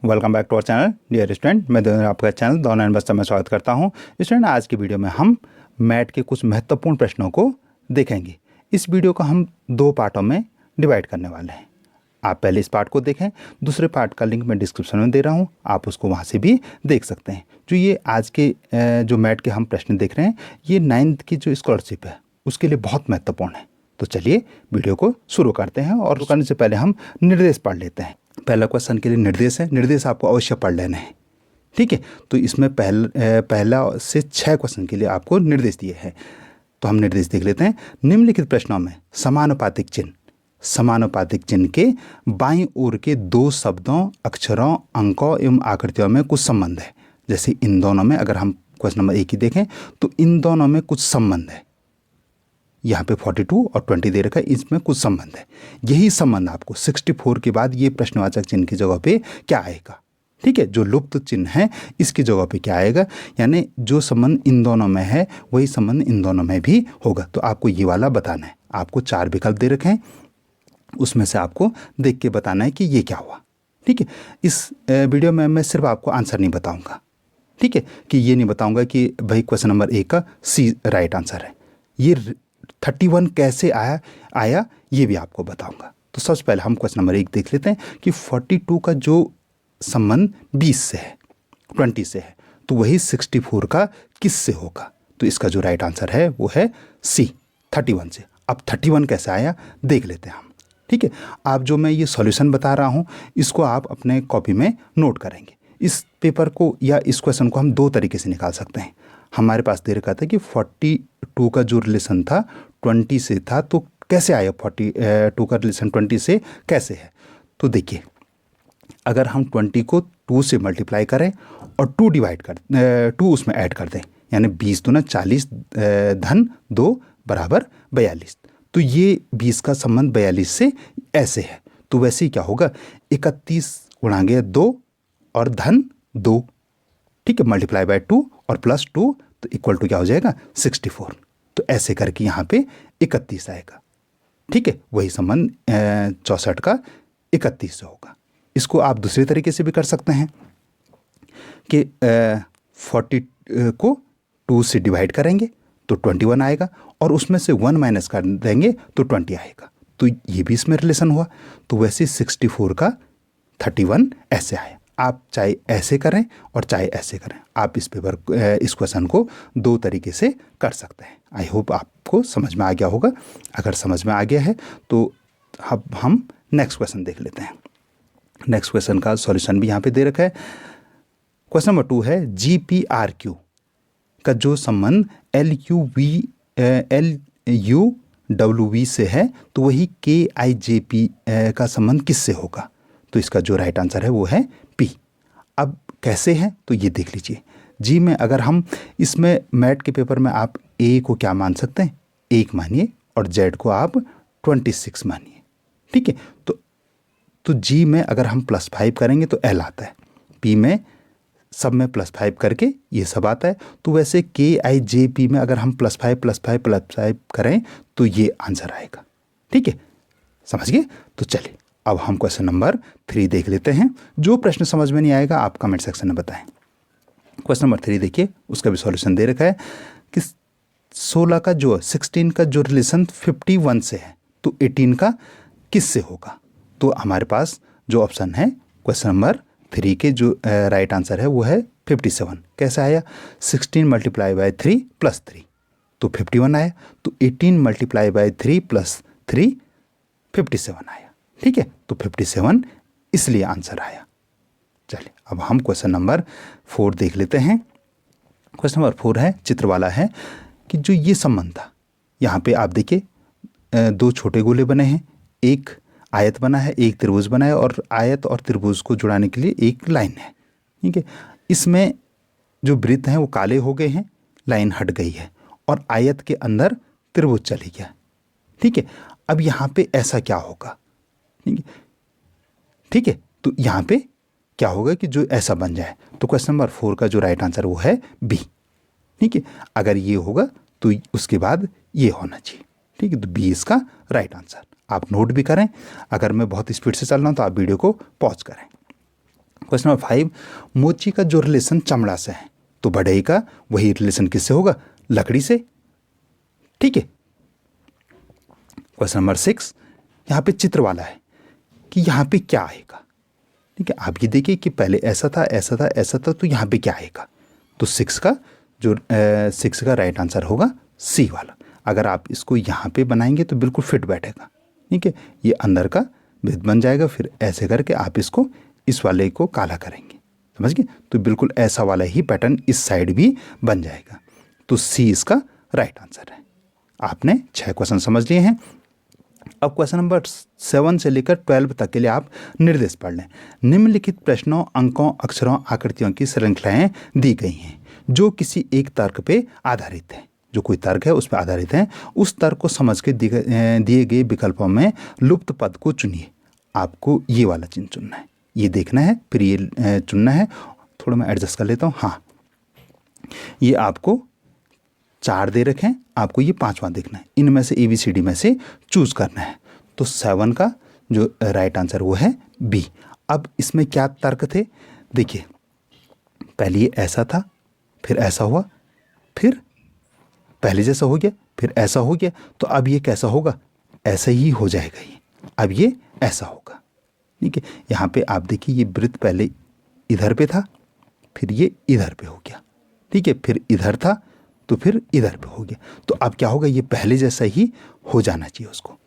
Welcome back to our channel dear student. मैं आपका channel the online Bastar में स्वागत करता हूं। स्टूडेंट, आज की वीडियो में हम मैथ के कुछ महत्वपूर्ण प्रश्नों को देखेंगे। इस वीडियो को हम दो पार्टों में डिवाइड करने वाले हैं। आप पहले इस पार्ट को देखें, दूसरे पार्ट का लिंक मैं डिस्क्रिप्शन में दे रहा हूँ, आप उसको वहाँ से भी देख सकते हैं। जो ये आज के जो मैथ के हम प्रश्न देख रहे हैं, ये 9th की जो स्कॉलरशिप है उसके लिए बहुत महत्वपूर्ण है। तो चलिए वीडियो को शुरू करते हैं, और करने से पहले हम निर्देश पढ़ लेते हैं। पहला क्वेश्चन के लिए निर्देश है, निर्देश आपको अवश्य पढ़ लेने हैं, ठीक है। तो इसमें पहला से 6 क्वेश्चन के लिए आपको निर्देश दिए हैं। तो हम निर्देश देख लेते हैं। निम्नलिखित प्रश्नों में समानुपातिक चिन्ह के बाईं ओर के दो शब्दों, अक्षरों, अंकों एवं आकृतियों में कुछ संबंध है। जैसे इन दोनों में, अगर हम क्वेश्चन नंबर 1 ही देखें तो इन दोनों में कुछ संबंध है। यहाँ पे 42 और 20 दे रखा है, इसमें कुछ संबंध है। यही संबंध आपको 64 के बाद ये प्रश्नवाचक चिन्ह की जगह पे क्या आएगा, ठीक है। जो लुप्त चिन्ह है इसकी जगह पे क्या आएगा, यानी जो संबंध इन दोनों में है वही संबंध इन दोनों में भी होगा। तो आपको ये वाला बताना है। आपको 4 विकल्प दे रखे हैं, उसमें से आपको देख के बताना है कि ये क्या हुआ, ठीक है। इस वीडियो में मैं सिर्फ आपको आंसर नहीं बताऊँगा, ठीक है, कि ये नहीं बताऊँगा कि भाई क्वेश्चन नंबर 1 का सी राइट आंसर है। ये 31 कैसे आया ये भी आपको बताऊंगा। तो सबसे पहले हम क्वेश्चन नंबर 1 देख लेते हैं कि 42 का जो संबंध 20 से है, 20 से है, तो वही 64 का किस से होगा। तो इसका जो राइट आंसर है वो है सी, 31 से। अब 31 कैसे आया देख लेते हैं हम, ठीक है। आप जो मैं ये सॉल्यूशन बता रहा हूँ इसको आप अपने कॉपी में नोट करेंगे। इस पेपर को या इस क्वेश्चन को हम दो तरीके से निकाल सकते हैं। हमारे पास दे रखा था कि 42 का जो रिलेशन था 20 से था, तो कैसे आया 42 का रिलेशन 20 से कैसे है। तो देखिए, अगर हम 20 को 2 से मल्टीप्लाई करें और 2 उसमें ऐड कर दें, यानी 20 दूना 40 धन 2 बराबर 42। तो ये 20 का संबंध 42 से ऐसे है। तो वैसे ही क्या होगा, 31 गुणांगे 2 और धन 2, ठीक है, मल्टीप्लाई बाय 2 और प्लस 2, तो इक्वल टू क्या हो जाएगा 64। तो ऐसे करके यहाँ पे 31 आएगा, ठीक है। वही संबंध 64 का 31 से होगा। इसको आप दूसरे तरीके से भी कर सकते हैं कि 40 को 2 से डिवाइड करेंगे तो 21 आएगा, और उसमें से 1 माइनस कर देंगे तो 20 आएगा। तो ये भी इसमें रिलेशन हुआ। तो वैसे 64 का 31 ऐसे आया। आप चाहे ऐसे करें और चाहे ऐसे करें, आप इस क्वेश्चन को दो तरीके से कर सकते हैं। आई होप आपको समझ में आ गया होगा। अगर समझ में आ गया है तो अब हम नेक्स्ट क्वेश्चन देख लेते हैं। नेक्स्ट क्वेश्चन का सॉल्यूशन भी यहाँ पे दे रखा है। क्वेश्चन नंबर 2 है, GPRQ का जो संबंध LUWV से है, तो वही KIJP का संबंध किससे होगा। तो इसका जो राइट आंसर है वो है पी। अब कैसे है तो ये देख लीजिए। जी में अगर हम इसमें मैथ के पेपर में आप ए को क्या मान सकते हैं, 1 मानिए, और जेड को आप 26 मानिए, ठीक है। तो जी में अगर हम +5 करेंगे तो एल आता है, पी में सब में +5 करके ये सब आता है। तो वैसे KIJP में अगर हम +5 करें तो ये आंसर आएगा, ठीक है। समझ गए। तो चलिए अब हम क्वेश्चन नंबर 3 देख लेते हैं। जो प्रश्न समझ में नहीं आएगा आप कमेंट सेक्शन में बताएं। क्वेश्चन नंबर 3 देखिए, उसका भी सॉल्यूशन दे रखा है कि 16 का जो रिलेशन 51 से है, तो 18 का किस से होगा। तो हमारे पास जो ऑप्शन है क्वेश्चन नंबर 3 के जो राइट आंसर है वो है 57। कैसे आया, 16 मल्टीप्लाई बाय 3 प्लस 3, तो 51 आया। तो 18 मल्टीप्लाई बाय 3 प्लस 3 57 आया, ठीक है। तो 57 इसलिए आंसर आया। चलिए अब हम क्वेश्चन नंबर 4 देख लेते हैं। क्वेश्चन नंबर 4 है, चित्र वाला है, कि जो ये संबंध था, यहाँ पे आप देखिए 2 छोटे गोले बने हैं, एक आयत बना है, एक त्रिभुज बना है, और आयत और त्रिभुज को जुड़ाने के लिए एक लाइन है, ठीक है। इसमें जो वृत्त हैं वो काले हो गए हैं, लाइन हट गई है, और आयत के अंदर त्रिभुज चली गया, ठीक है। अब यहाँ पे ऐसा क्या होगा, ठीक है। तो यहाँ पे क्या होगा कि जो ऐसा बन जाए। तो क्वेश्चन नंबर 4 का जो राइट आंसर वो है बी, ठीक है। अगर ये होगा तो उसके बाद ये होना चाहिए, ठीक है। तो बी इसका राइट आंसर। आप नोट भी करें। अगर मैं बहुत स्पीड से चल रहा हूँ तो आप वीडियो को पॉज करें। क्वेश्चन नंबर 5, मोची का जो रिलेशन चमड़ा से है तो बढ़ई का वही रिलेशन किससे होगा, लकड़ी से। ठीक है। क्वेश्चन नंबर 6, यहाँ पे चित्र वाला है कि यहाँ पे क्या आएगा। ठीक है, आप ये देखिए कि पहले ऐसा था ऐसा था ऐसा था, तो यहाँ पे क्या आएगा। तो 6 का राइट आंसर होगा सी वाला। अगर आप इसको यहाँ पे बनाएंगे तो बिल्कुल फिट बैठेगा। ठीक है, ये अंदर का भेद बन जाएगा, फिर ऐसे करके आप इसको इस वाले को काला करेंगे, समझ गए, तो बिल्कुल ऐसा वाला ही पैटर्न इस साइड भी बन जाएगा। तो सी इसका राइट आंसर है। आपने 6 क्वेश्चन समझ लिए हैं। अब क्वेश्चन नंबर 7 से लेकर 12 तक के लिए आप निर्देश पढ़ लें। निम्नलिखित प्रश्नों, अंकों, अक्षरों, आकृतियों की श्रृंखलाएं दी गई हैं जो किसी एक तर्क पे आधारित है। जो कोई तर्क है उस पर आधारित है। उस तर्क को समझ के दिए गए विकल्पों में लुप्त पद को चुनिए। आपको ये वाला चिन्ह चुनना है, ये देखना है, फिर ये चुनना है। थोड़ा मैं एडजस्ट कर लेता हूँ। हाँ, ये आपको 4 दे रखे हैं, आपको ये 5वां देखना है। इनमें से ABCD में से चूज करना है। तो 7 का जो राइट आंसर वो है बी। अब इसमें क्या तर्क थे, देखिए, पहले ये ऐसा था, फिर ऐसा हुआ, फिर पहले जैसा हो गया, फिर ऐसा हो गया, तो अब ये कैसा होगा, ऐसा ही हो जाएगा ये। अब ये ऐसा होगा। ठीक है, यहाँ पे आप देखिए, ये वृत्त पहले इधर पे था, फिर ये इधर पे हो गया। ठीक है, फिर इधर था तो फिर इधर पे हो गया। तो अब क्या होगा, ये पहले जैसा ही हो जाना चाहिए उसको।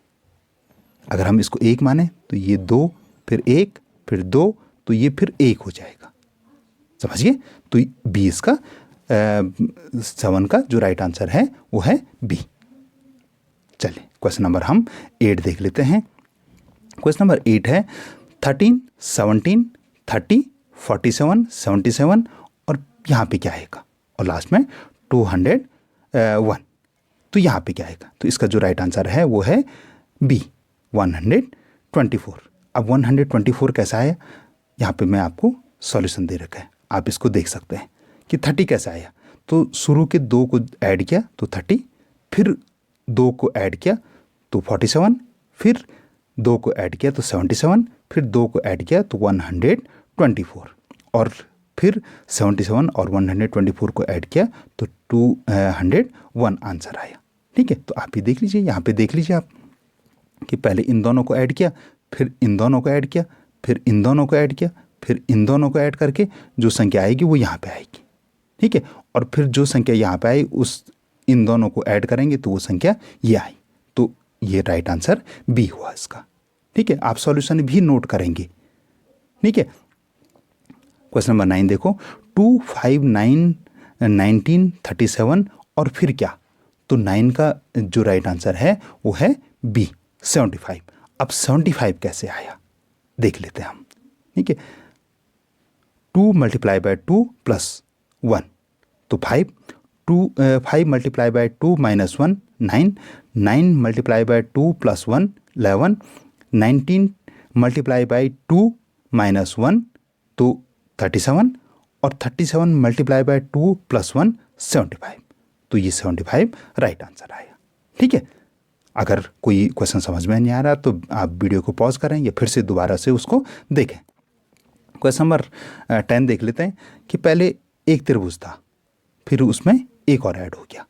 अगर हम इसको 1 माने तो ये 2, फिर 1, फिर 2, तो ये फिर 1 हो जाएगा। समझिए, तो 20 का 7 का जो राइट आंसर है वो है बी। चलिए क्वेश्चन नंबर हम 8 देख लेते हैं। क्वेश्चन नंबर 8 है 13, 17, 30, 47, 77 और यहाँ पे क्या आएगा, और लास्ट में 201। तो यहाँ पे क्या आएगा, तो इसका जो राइट आंसर है वो है बी, 124। अब 124 कैसा आया, यहाँ पे मैं आपको सॉल्यूशन दे रखा है, आप इसको देख सकते हैं कि 30 कैसा आया। तो शुरू के 2 को ऐड किया तो 30, फिर 2 को ऐड किया तो 47, फिर 2 को ऐड किया तो 77, फिर 2 को ऐड किया तो 124, और फिर 77 और 124 को ऐड किया तो 201 आंसर आया। ठीक है, तो आप ये देख लीजिए, यहाँ पे देख लीजिए आप कि पहले इन दोनों को ऐड किया, फिर इन दोनों को ऐड किया, फिर इन दोनों को ऐड किया, फिर इन दोनों को ऐड करके जो संख्या आएगी वो यहाँ पे आएगी। ठीक है, और फिर जो संख्या यहाँ पे आई उस इन दोनों को ऐड करेंगे तो वो संख्या ये आई। तो ये राइट आंसर बी हुआ इसका। ठीक है, आप सॉल्यूशन भी नोट करेंगे। ठीक है, क्वेश्चन नंबर 9 देखो, 2, 5, 9, 19, 37 और फिर क्या, तो 9 का जो राइट आंसर है वो है बी, 75। अब 75 कैसे आया देख लेते हैं हम। ठीक है, 2 मल्टीप्लाई बाय 2 प्लस 1 तो 5, 5 multiply by 2 minus 1 9, 9 multiply by 2 plus 1 11, 19 multiply by 2 minus 1 तो 37, और 37 मल्टीप्लाई बाय 2 प्लस 1 75। तो ये 75 राइट आंसर आया। ठीक है, अगर कोई क्वेश्चन समझ में नहीं आ रहा तो आप वीडियो को पॉज करें या फिर से दोबारा से उसको देखें। क्वेश्चन नंबर 10 देख लेते हैं कि पहले एक त्रिभुज था, फिर उसमें एक और ऐड हो गया।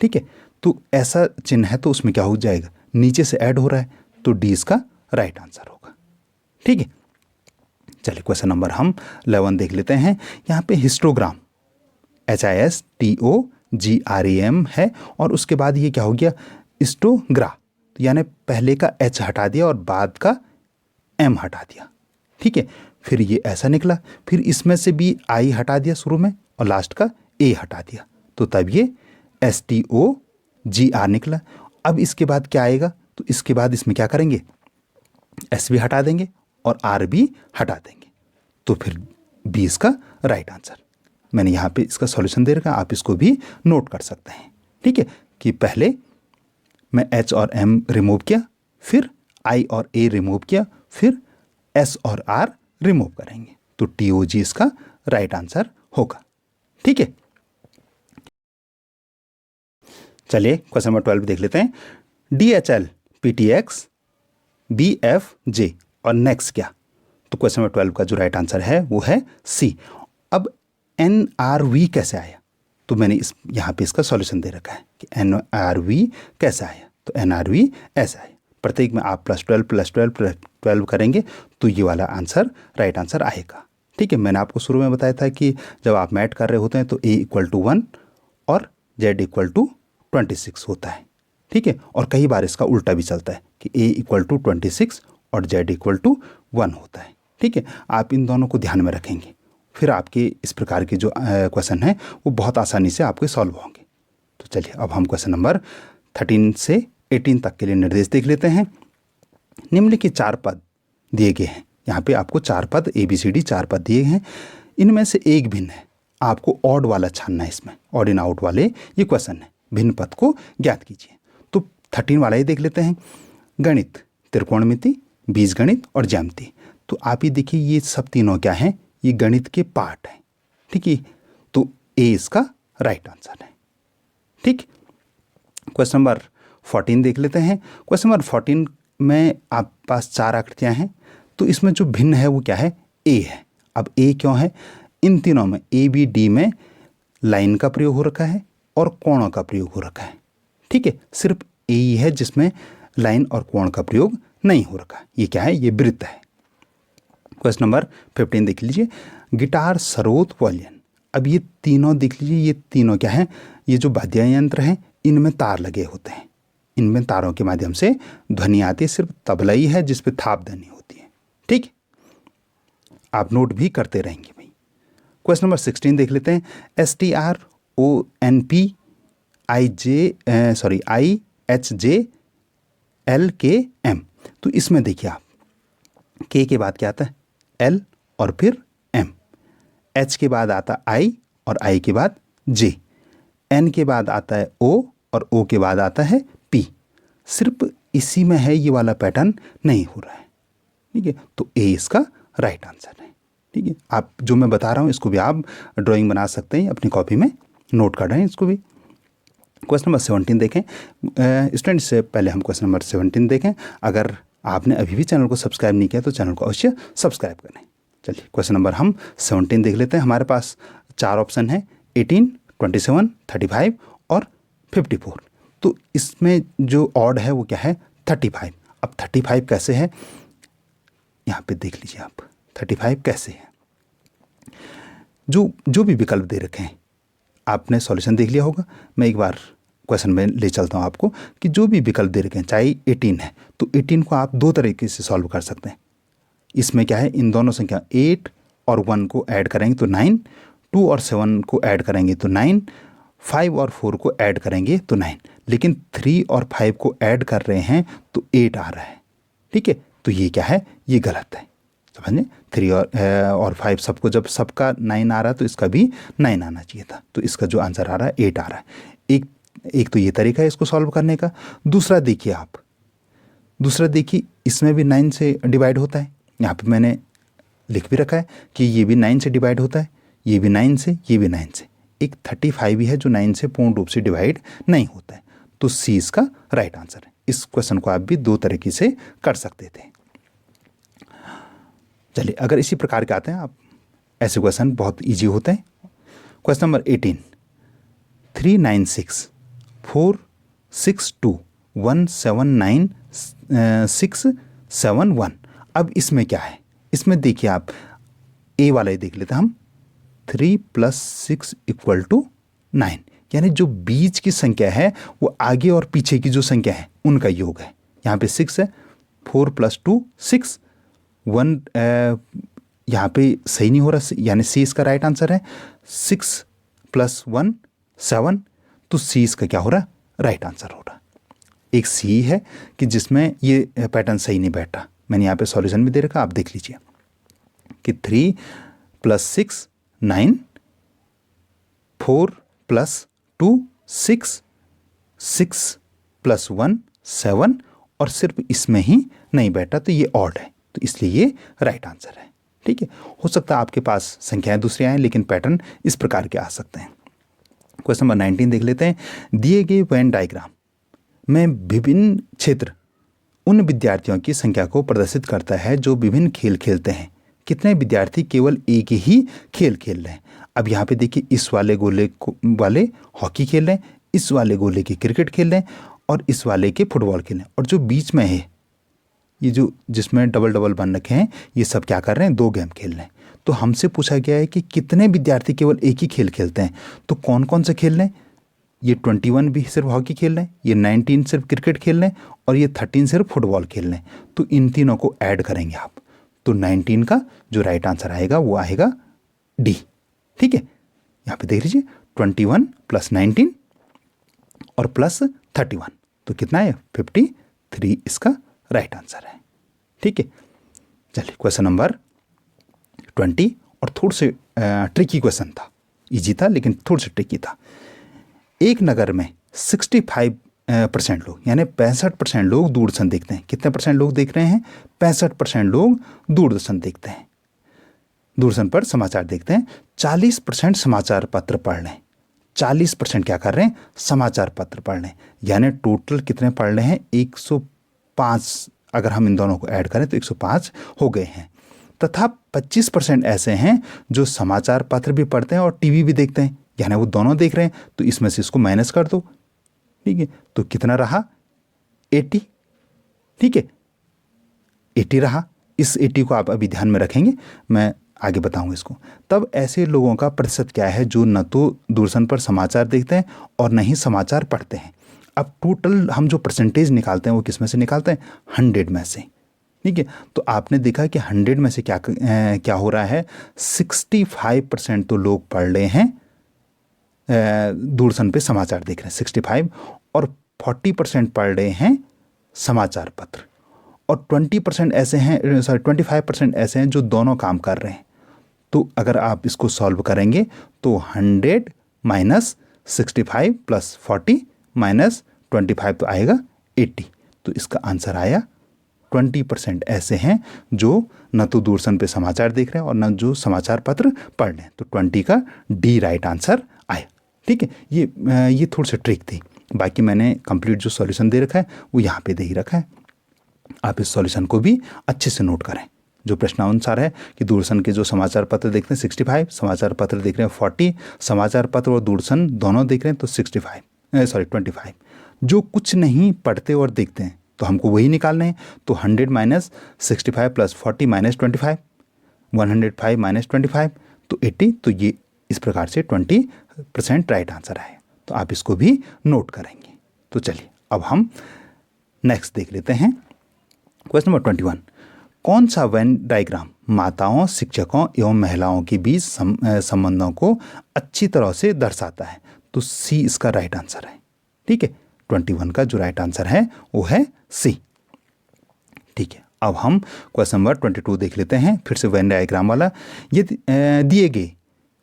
ठीक है, तो ऐसा चिन्ह है तो उसमें क्या हो जाएगा, नीचे से ऐड हो रहा है, तो डी इसका राइट आंसर होगा। ठीक है, चलिए क्वेश्चन नंबर हम 11 देख लेते हैं। यहाँ पे हिस्टोग्राम HISTOGRAM है, और उसके बाद ये क्या हो गया, हिस्टोग्रा, तो यानी पहले का H हटा दिया और बाद का M हटा दिया। ठीक है, फिर ये ऐसा निकला, फिर इसमें से भी I हटा दिया शुरू में और लास्ट का A हटा दिया, तो तब ये STOGR निकला। अब इसके बाद क्या आएगा, तो इसके बाद इसमें क्या करेंगे, S भी हटा देंगे और R भी हटा देंगे, तो फिर बी इसका राइट आंसर। मैंने यहाँ पे इसका सॉल्यूशन दे रखा, आप इसको भी नोट कर सकते हैं। ठीक है, कि पहले मैं H और M रिमूव किया, फिर I और A रिमूव किया, फिर S और R रिमूव करेंगे, तो TOG इसका राइट आंसर होगा। ठीक है, चलिए क्वेश्चन नंबर 12 देख लेते हैं। DHL PTX BFJ और नेक्स्ट क्या, तो क्वेश्चन नंबर 12 का जो राइट आंसर है वो है सी। अब NRV कैसे आया, तो मैंने यहाँ पे इसका सॉल्यूशन दे रखा है कि NRV कैसे आया। तो NRV ऐसा है, प्रत्येक में आप +12 करेंगे तो ये वाला आंसर राइट आंसर आएगा। ठीक है, मैंने आपको शुरू में बताया था कि जब आप मैथ कर रहे होते हैं तो A = 1 और Z = 26 होता है। ठीक है, और कई बार इसका उल्टा भी चलता है कि A = 26 और Z = 1 होता है। ठीक है, आप इन दोनों को ध्यान में रखेंगे, फिर आपके इस प्रकार के जो क्वेश्चन हैं वो बहुत आसानी से आपके सॉल्व होंगे। तो चलिए अब हम क्वेश्चन नंबर 13 से 18 तक के लिए निर्देश देख लेते हैं। निम्नलिखित 4 पद दिए गए हैं। यहाँ पे आपको 4 पद ABCD 4 पद दिए हैं, इनमें से एक भिन्न है, आपको ऑड वाला छानना है। इसमें ऑड इन आउट वाले ये क्वेश्चन है, भिन्न पद को ज्ञात कीजिए। तो 13 वाला ही देख लेते हैं। गणित, त्रिकोणमिति, बीजगणित और ज्यामिति। तो आप ये देखिए, ये सब तीनों क्या हैं, ये गणित के पार्ट हैं। ठीक है, तो A इसका राइट आंसर है। ठीक, क्वेश्चन नंबर 14 देख लेते हैं। क्वेश्चन नंबर 14 में आप पास 4 आकृतियां हैं, तो इसमें जो भिन्न है वो क्या है, A है। अब A क्यों है, इन तीनों में ABD में लाइन का प्रयोग हो रखा है और कोणों का प्रयोग हो रखा है। ठीक है, सिर्फ A ही है जिसमें लाइन और कोण का प्रयोग नहीं हो रखा। ये क्या है, ये वृत्त है। क्वेश्चन नंबर 15 देख लीजिए। Guitar, sarod, violin. अब ये तीनों देख लीजिए, ये तीनों क्या है, ये जो वाद्य यंत्र हैं इनमें तार लगे होते हैं, इनमें तारों के माध्यम से ध्वनि आती है। सिर्फ तबला ही है जिस पे थाप देनी होती है। ठीक, आप नोट भी करते रहेंगे भाई। क्वेश्चन नंबर 16 देख लेते हैं। STRONPIHJLKM। तो इसमें देखिए आप, K के बाद क्या आता है, L और फिर M, H के बाद आता है I और I के बाद J, N के बाद आता है O और O के बाद आता है P। सिर्फ इसी में है, ये वाला पैटर्न नहीं हो रहा है। ठीक है, तो A इसका राइट आंसर है। ठीक है, आप जो मैं बता रहा हूँ इसको भी आप ड्राइंग बना सकते हैं, अपनी कॉपी में नोट कर रहे हैं इसको भी। क्वेश्चन नंबर 17 देखें। स्टूडेंट से पहले हम क्वेश्चन नंबर 17 देखें। अगर आपने अभी भी चैनल को सब्सक्राइब नहीं किया तो चैनल को अवश्य सब्सक्राइब करें। चलिए क्वेश्चन नंबर हम 17 देख लेते हैं। हमारे पास 4 ऑप्शन है, 18, 27, 35 और 54। तो इसमें जो ऑड है वो क्या है, 35। अब 35 कैसे है, यहाँ पे देख लीजिए आप, 35 कैसे है। जो भी विकल्प दे रखे हैं आपने सॉल्यूशन देख लिया होगा। मैं एक बार क्वेश्चन में ले चलता हूँ आपको कि जो भी विकल्प दे रखे हैं, चाहे 18 है तो 18 को आप 2 तरीके से सॉल्व कर सकते हैं। इसमें क्या है, इन दोनों संख्या 8 और 1 को ऐड करेंगे तो 9, 2 और 7 को ऐड करेंगे तो 9, 5 और 4 को ऐड करेंगे तो 9, लेकिन 3 और 5 को ऐड कर रहे हैं तो 8 आ रहा है। ठीक है, तो ये क्या है, ये गलत है। समझे, 3 और 5 सबको, जब सबका 9 आ रहा है तो इसका भी 9 आना चाहिए था। तो इसका जो आंसर आ रहा है 8 आ रहा है। एक तो ये तरीका है इसको सॉल्व करने का। दूसरा देखिए आप, दूसरा देखिए, इसमें भी 9 से डिवाइड होता है। यहाँ पे मैंने लिख भी रखा है कि ये भी 9 से डिवाइड होता है, ये भी 9 से, ये भी 9 से। एक 35 भी है जो 9 से पूर्ण रूप से डिवाइड नहीं होता है। तो सी इसका राइट आंसर है। इस क्वेश्चन को आप भी 2 तरीके से कर सकते थे। चलिए, अगर इसी प्रकार के आते हैं आप, ऐसे क्वेश्चन बहुत ईजी होते हैं। Question number 18, 396 462 179 671। अब इसमें क्या है, इसमें देखिए आप, ए वाला ही देख लेते हैं हम। 3 + 6 = 9, यानी जो बीच की संख्या है वो आगे और पीछे की जो संख्या है उनका योग है। यहाँ पे 6 है, 4 + 2 6, 1 यहाँ पे सही नहीं हो रहा, यानी सी इसका राइट आंसर है। 6 + 1 7, तो सी इसका क्या हो रहा है, राइट आंसर हो रहा है। एक सी है कि जिसमें ये पैटर्न सही नहीं बैठा। मैंने यहाँ पे सॉल्यूशन भी दे रखा, आप देख लीजिए कि 3 + 6 9, 4 + 2 6, 6 + 1 7, और सिर्फ इसमें ही नहीं बैठा, तो ये ऑड है, तो इसलिए ये राइट आंसर है। ठीक है, हो सकता है आपके पास संख्याएं दूसरी आएँ, लेकिन पैटर्न इस प्रकार के आ सकते हैं। क्वेश्चन नंबर 19 देख लेते हैं। दिए गए वेन डायग्राम में विभिन्न क्षेत्र उन विद्यार्थियों की संख्या को प्रदर्शित करता है जो विभिन्न खेल खेलते हैं। कितने विद्यार्थी केवल एक ही खेल खेल रहे हैं। अब यहाँ पे देखिए, इस वाले गोले वाले हॉकी खेल रहे हैं, इस वाले गोले की क्रिकेट खेल रहे हैं और इस वाले के फुटबॉल खेल रहे हैं, और जो बीच में है ये जो जिसमें डबल डबल बन रखे हैं, ये सब क्या कर रहे हैं, 2 गेम खेल रहे हैं। तो हमसे पूछा गया है कि कितने विद्यार्थी केवल एक ही खेल खेलते हैं, तो कौन कौन से खेल रहे हैं। ये 21 भी सिर्फ हॉकी खेल रहे हैं, ये 19 सिर्फ क्रिकेट खेल रहे हैं और ये 13 सिर्फ फुटबॉल खेल रहे हैं। तो इन तीनों को ऐड करेंगे आप, तो 19 का जो राइट आंसर आएगा वो आएगा डी। ठीक है, यहाँ पे देख लीजिए 21 + 19 और +31, तो कितना है 53 इसका राइट आंसर है। ठीक है, चलिए क्वेश्चन नंबर 20, और थोड़ा से ट्रिकी क्वेश्चन था, इजी था लेकिन थोड़ा सा ट्रिकी था। एक नगर में 65% लोग यानी 65% लोग दूरदर्शन देखते हैं। कितने परसेंट लोग देख रहे हैं, 65% लोग दूरदर्शन देखते हैं, दूरदर्शन पर समाचार देखते हैं। 40% समाचार पत्र पढ़ रहे हैं, 40% क्या कर रहे हैं, समाचार पत्र पढ़ रहे हैं। यानी टोटल कितने पढ़ रहे हैं, 105। अगर हम इन दोनों को ऐड करें तो 105 हो गए हैं। तथा 25% ऐसे हैं जो समाचार पत्र भी पढ़ते हैं और टीवी भी देखते हैं, यानी वो दोनों देख रहे हैं। तो इसमें से इसको माइनस कर दो। ठीक है, तो कितना रहा, 80। ठीक है, 80 रहा। इस 80 को आप अभी ध्यान में रखेंगे, मैं आगे बताऊंगा इसको। तब ऐसे लोगों का प्रतिशत क्या है जो न तो दूरदर्शन पर समाचार देखते हैं और न ही समाचार पढ़ते हैं। अब टोटल हम जो परसेंटेज निकालते हैं वो किस में से निकालते हैं, 100 में से। ठीक है, तो आपने देखा कि 100 में से क्या हो रहा है, 65% तो लोग पढ़ रहे हैं, दूरदर्शन पे समाचार देख रहे हैं 65, और 40% पढ़ रहे हैं समाचार पत्र, और 20% ऐसे हैं, 25% ऐसे हैं जो दोनों काम कर रहे हैं। तो अगर आप इसको सॉल्व करेंगे तो 100 - 65 + 40 - 25 तो आएगा 80। तो इसका आंसर आया 20% ऐसे हैं जो न तो दूरदर्शन पे समाचार देख रहे हैं और न जो समाचार पत्र पढ़ रहे हैं। तो 20 का डी राइट आंसर आया। ठीक है, ये थोड़ी सी ट्रिक थी। बाकी मैंने कंप्लीट जो सॉल्यूशन दे रखा है वो यहाँ पे दे ही रखा है, आप इस सॉल्यूशन को भी अच्छे से नोट करें। जो प्रश्नानुसार है कि दूरदर्शन के जो समाचार पत्र देखते हैं 65, समाचार पत्र देख रहे हैं 40, समाचार पत्र और दूरदर्शन दोनों देख रहे हैं तो 25। जो कुछ नहीं पढ़ते और देखते हैं तो हमको वही निकालने हैं। तो 100 - 65 + 40 - 25, 105 - 25 तो 80। तो ये इस प्रकार से 20% राइट आंसर है। तो आप इसको भी नोट करेंगे। तो चलिए अब हम नेक्स्ट देख लेते हैं। क्वेश्चन नंबर 21, कौन सा वेन डायग्राम माताओं, शिक्षकों एवं महिलाओं के बीच संबंधों को अच्छी तरह से दर्शाता है। तो सी इसका राइट आंसर है। ठीक है, 21 का जो राइट आंसर है वो है सी। ठीक है, अब हम क्वेश्चन नंबर 22 देख लेते हैं, फिर से वेन डायग्राम वाला। ये दिए गए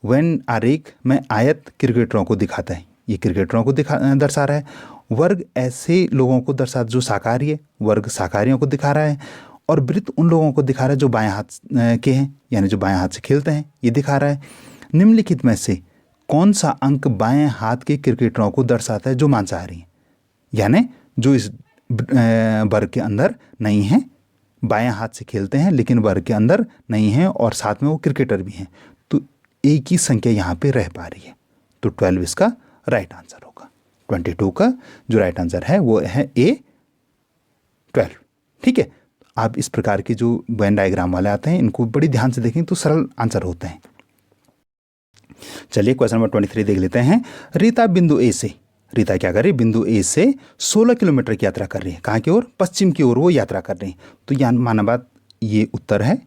वेन आरेख में आयत क्रिकेटरों को दिखाता है, ये क्रिकेटरों को दर्शा रहा है। वर्ग ऐसे लोगों को दर्शा जो शाकाहारी है, वर्ग शाकाहारियों को दिखा रहा है, और वृत्त उन लोगों को दिखा रहा है जो बाएं हाथ के हैं, यानी जो बाएं हाथ से खेलते हैं, ये दिखा रहा है। निम्नलिखित में से कौन सा अंक बाएं हाथ के क्रिकेटरों को दर्शाता है जो मांसाहारी हैं, यानी जो इस वर्ग के अंदर नहीं है, बाएं हाथ से खेलते हैं लेकिन वर्ग के अंदर नहीं है और साथ में वो क्रिकेटर भी हैं। तो एक ही संख्या यहाँ पे रह पा रही है। तो 12 इसका राइट आंसर होगा। 22 का जो राइट आंसर है वो है ए 12। ठीक है, आप इस प्रकार के जो वेन डायग्राम वाले आते हैं इनको बड़ी ध्यान से देखें तो सरल आंसर होते हैं। चलिए क्वेश्चन नंबर 23 देख लेते हैं। रीता बिंदु ए से, रीता क्या कर रही है, बिंदु ए से 16 किलोमीटर की यात्रा कर रही है। कहाँ की ओर, पश्चिम की ओर वो यात्रा कर रही है। तो यहाँ माना बात ये उत्तर है,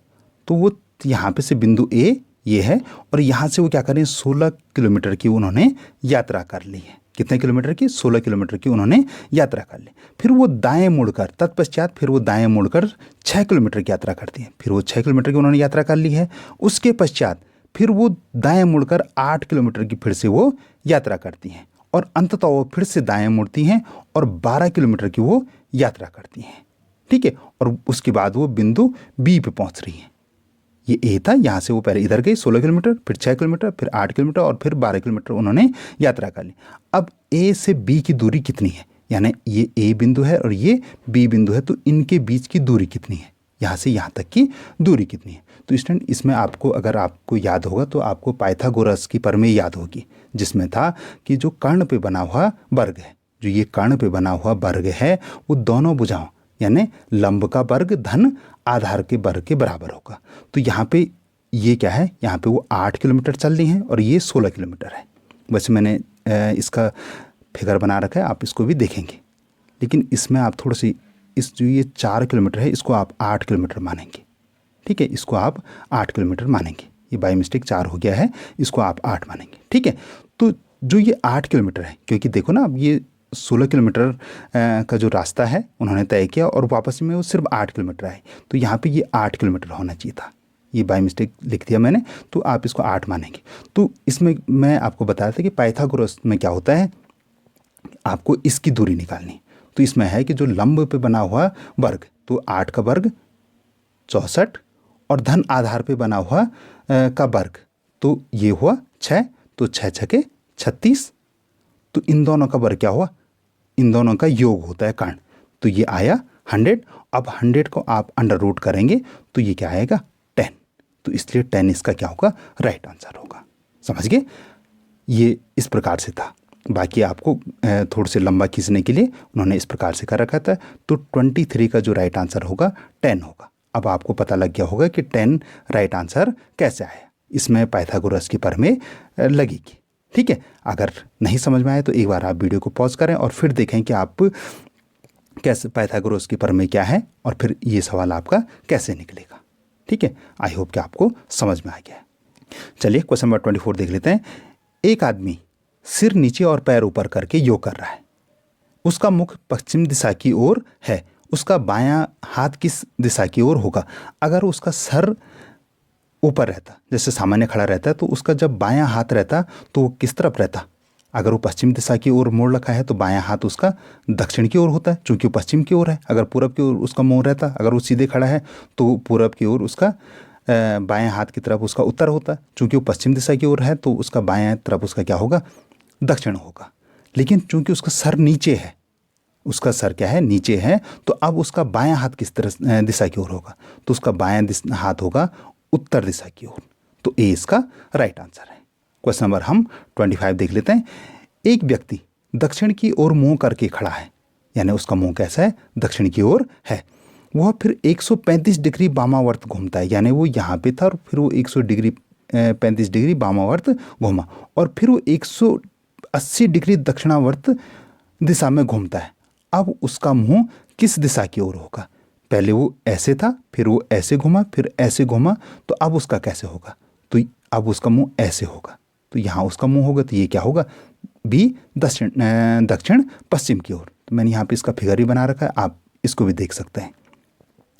तो वो यहाँ पे से बिंदु ए ये है और यहाँ से वो क्या कर रहे हैं, 16 किलोमीटर की उन्होंने यात्रा कर ली है। कितने किलोमीटर की, 16 किलोमीटर की उन्होंने यात्रा कर ली। फिर वो दाएं मुड़कर, तत्पश्चात फिर वो दाएं मुड़कर 6 किलोमीटर की यात्रा करती है। फिर वो 6 किलोमीटर की उन्होंने यात्रा कर ली है। उसके पश्चात फिर वो दाएं मुड़कर 8 किलोमीटर की फिर से वो यात्रा करती हैं और अंततः वो फिर से दाएं मुड़ती हैं और 12 किलोमीटर की वो यात्रा करती हैं। ठीक है, और उसके बाद वो बिंदु बी पे पहुंच रही है। ये ए था, यहाँ से वो पहले इधर गई 16 किलोमीटर, फिर 6 किलोमीटर, फिर 8 किलोमीटर और फिर 12 किलोमीटर उन्होंने यात्रा कर ली। अब ए से बी की दूरी कितनी है, यानी ये ए बिंदु है और ये बी बिंदु है, तो इनके बीच की दूरी कितनी है, यहाँ से यहाँ तक की दूरी कितनी है। तो स्टूडेंट इसमें आपको, अगर आपको याद होगा तो आपको पाइथागोरस की प्रमेय याद होगी, जिसमें था कि जो कर्ण पे बना हुआ वर्ग है, जो ये कर्ण पे बना हुआ वर्ग है, वो दोनों भुजाओं यानी लंब का वर्ग धन आधार के वर्ग के बराबर होगा। तो यहाँ पे ये क्या है, यहाँ पे वो 8 किलोमीटर चल रही हैं और ये 16 किलोमीटर है। वैसे मैंने इसका फिगर बना रखा है, आप इसको भी देखेंगे, लेकिन इसमें आप थोड़ी सी इस जो ये 4 किलोमीटर है इसको आप 8 किलोमीटर मानेंगे। ठीक है, इसको आप 8 किलोमीटर मानेंगे। ये बाई मिस्टेक 4 हो गया है, इसको आप 8 मानेंगे। ठीक है, तो जो ये 8 किलोमीटर है, क्योंकि देखो ना अब ये 16 किलोमीटर का जो रास्ता है उन्होंने तय किया और वापस में वो सिर्फ 8 किलोमीटर आए, तो यहाँ पे ये 8 किलोमीटर होना चाहिए था। ये बाई मिस्टेक लिख दिया मैंने, तो आप इसको 8 मानेंगे। तो इसमें मैं आपको बताया था कि पाइथागोरस में क्या होता है, आपको इसकी दूरी निकालनी। तो इसमें है कि जो लंब पे बना हुआ वर्ग, तो 8 का वर्ग 64 और धन आधार पे बना हुआ का वर्ग, तो ये हुआ 6, तो 6 छके 36। तो इन दोनों का वर्ग क्या हुआ, इन दोनों का योग होता है कर्ण, तो ये आया 100। अब 100 को आप अंडर रूट करेंगे तो ये क्या आएगा 10, तो इसलिए 10 इसका क्या होगा, राइट आंसर होगा। समझ गए, ये इस प्रकार से था। बाकी आपको थोड़े से लंबा खींचने के लिए उन्होंने इस प्रकार से कर रखा था। तो 23 का जो राइट आंसर होगा 10 होगा। अब आपको पता लग गया होगा कि 10 राइट आंसर कैसे आया, इसमें पाइथागोरस की प्रमेय लगेगी। ठीक है, अगर नहीं समझ में आए तो एक बार आप वीडियो को पॉज करें और फिर देखें कि आप कैसे पाइथागोरस की प्रमेय क्या है और फिर ये सवाल आपका कैसे निकलेगा। ठीक है, आई होप कि आपको समझ में आ गया है। चलिए क्वेश्चन नंबर 24 देख लेते हैं। एक आदमी सिर नीचे और पैर ऊपर करके योग कर रहा है। उसका मुख पश्चिम दिशा की ओर है। उसका बायां हाथ किस दिशा की ओर होगा? अगर उसका सर ऊपर रहता, जैसे सामान्य खड़ा रहता है, तो उसका जब बायां हाथ रहता तो वो किस तरफ रहता? अगर वो पश्चिम दिशा की ओर मोड़ रखा है तो बायां हाथ उसका दक्षिण की ओर होता है, चूंकि वो पश्चिम की ओर है। अगर पूरब की ओर उसका मुंह रहता, अगर वो सीधे खड़ा है तो पूरब की ओर उसका बाएं हाथ की तरफ उसका उत्तर होता है। चूंकि वो पश्चिम दिशा की ओर है तो उसका बाएं तरफ उसका क्या होगा, दक्षिण होगा। लेकिन चूंकि उसका सर नीचे है, उसका सर क्या है, नीचे है, तो अब उसका बायां हाथ किस तरह दिशा की ओर होगा? तो उसका बायां हाथ होगा उत्तर दिशा की ओर। तो ए इसका राइट आंसर है। क्वेश्चन नंबर हम 25 देख लेते हैं। एक व्यक्ति दक्षिण की ओर मुंह करके खड़ा है, यानी उसका मुंह कैसा है, दक्षिण की ओर है। वह फिर 135 डिग्री वामावर्त घूमता है, यानी वो यहाँ पे था और फिर वो 135 डिग्री वामावर्त घूमा और फिर वो 180 डिग्री दक्षिणावर्त दिशा में घूमता है। अब उसका मुंह किस दिशा की ओर होगा? पहले वो ऐसे था, फिर वो ऐसे घुमा, फिर ऐसे घुमा, तो अब उसका कैसे होगा? तो अब उसका मुंह ऐसे होगा, तो यहाँ उसका मुंह होगा, तो ये क्या होगा, बी दक्षिण पश्चिम की ओर। तो मैंने यहाँ पे इसका फिगर ही बना रखा है, आप इसको भी देख सकते हैं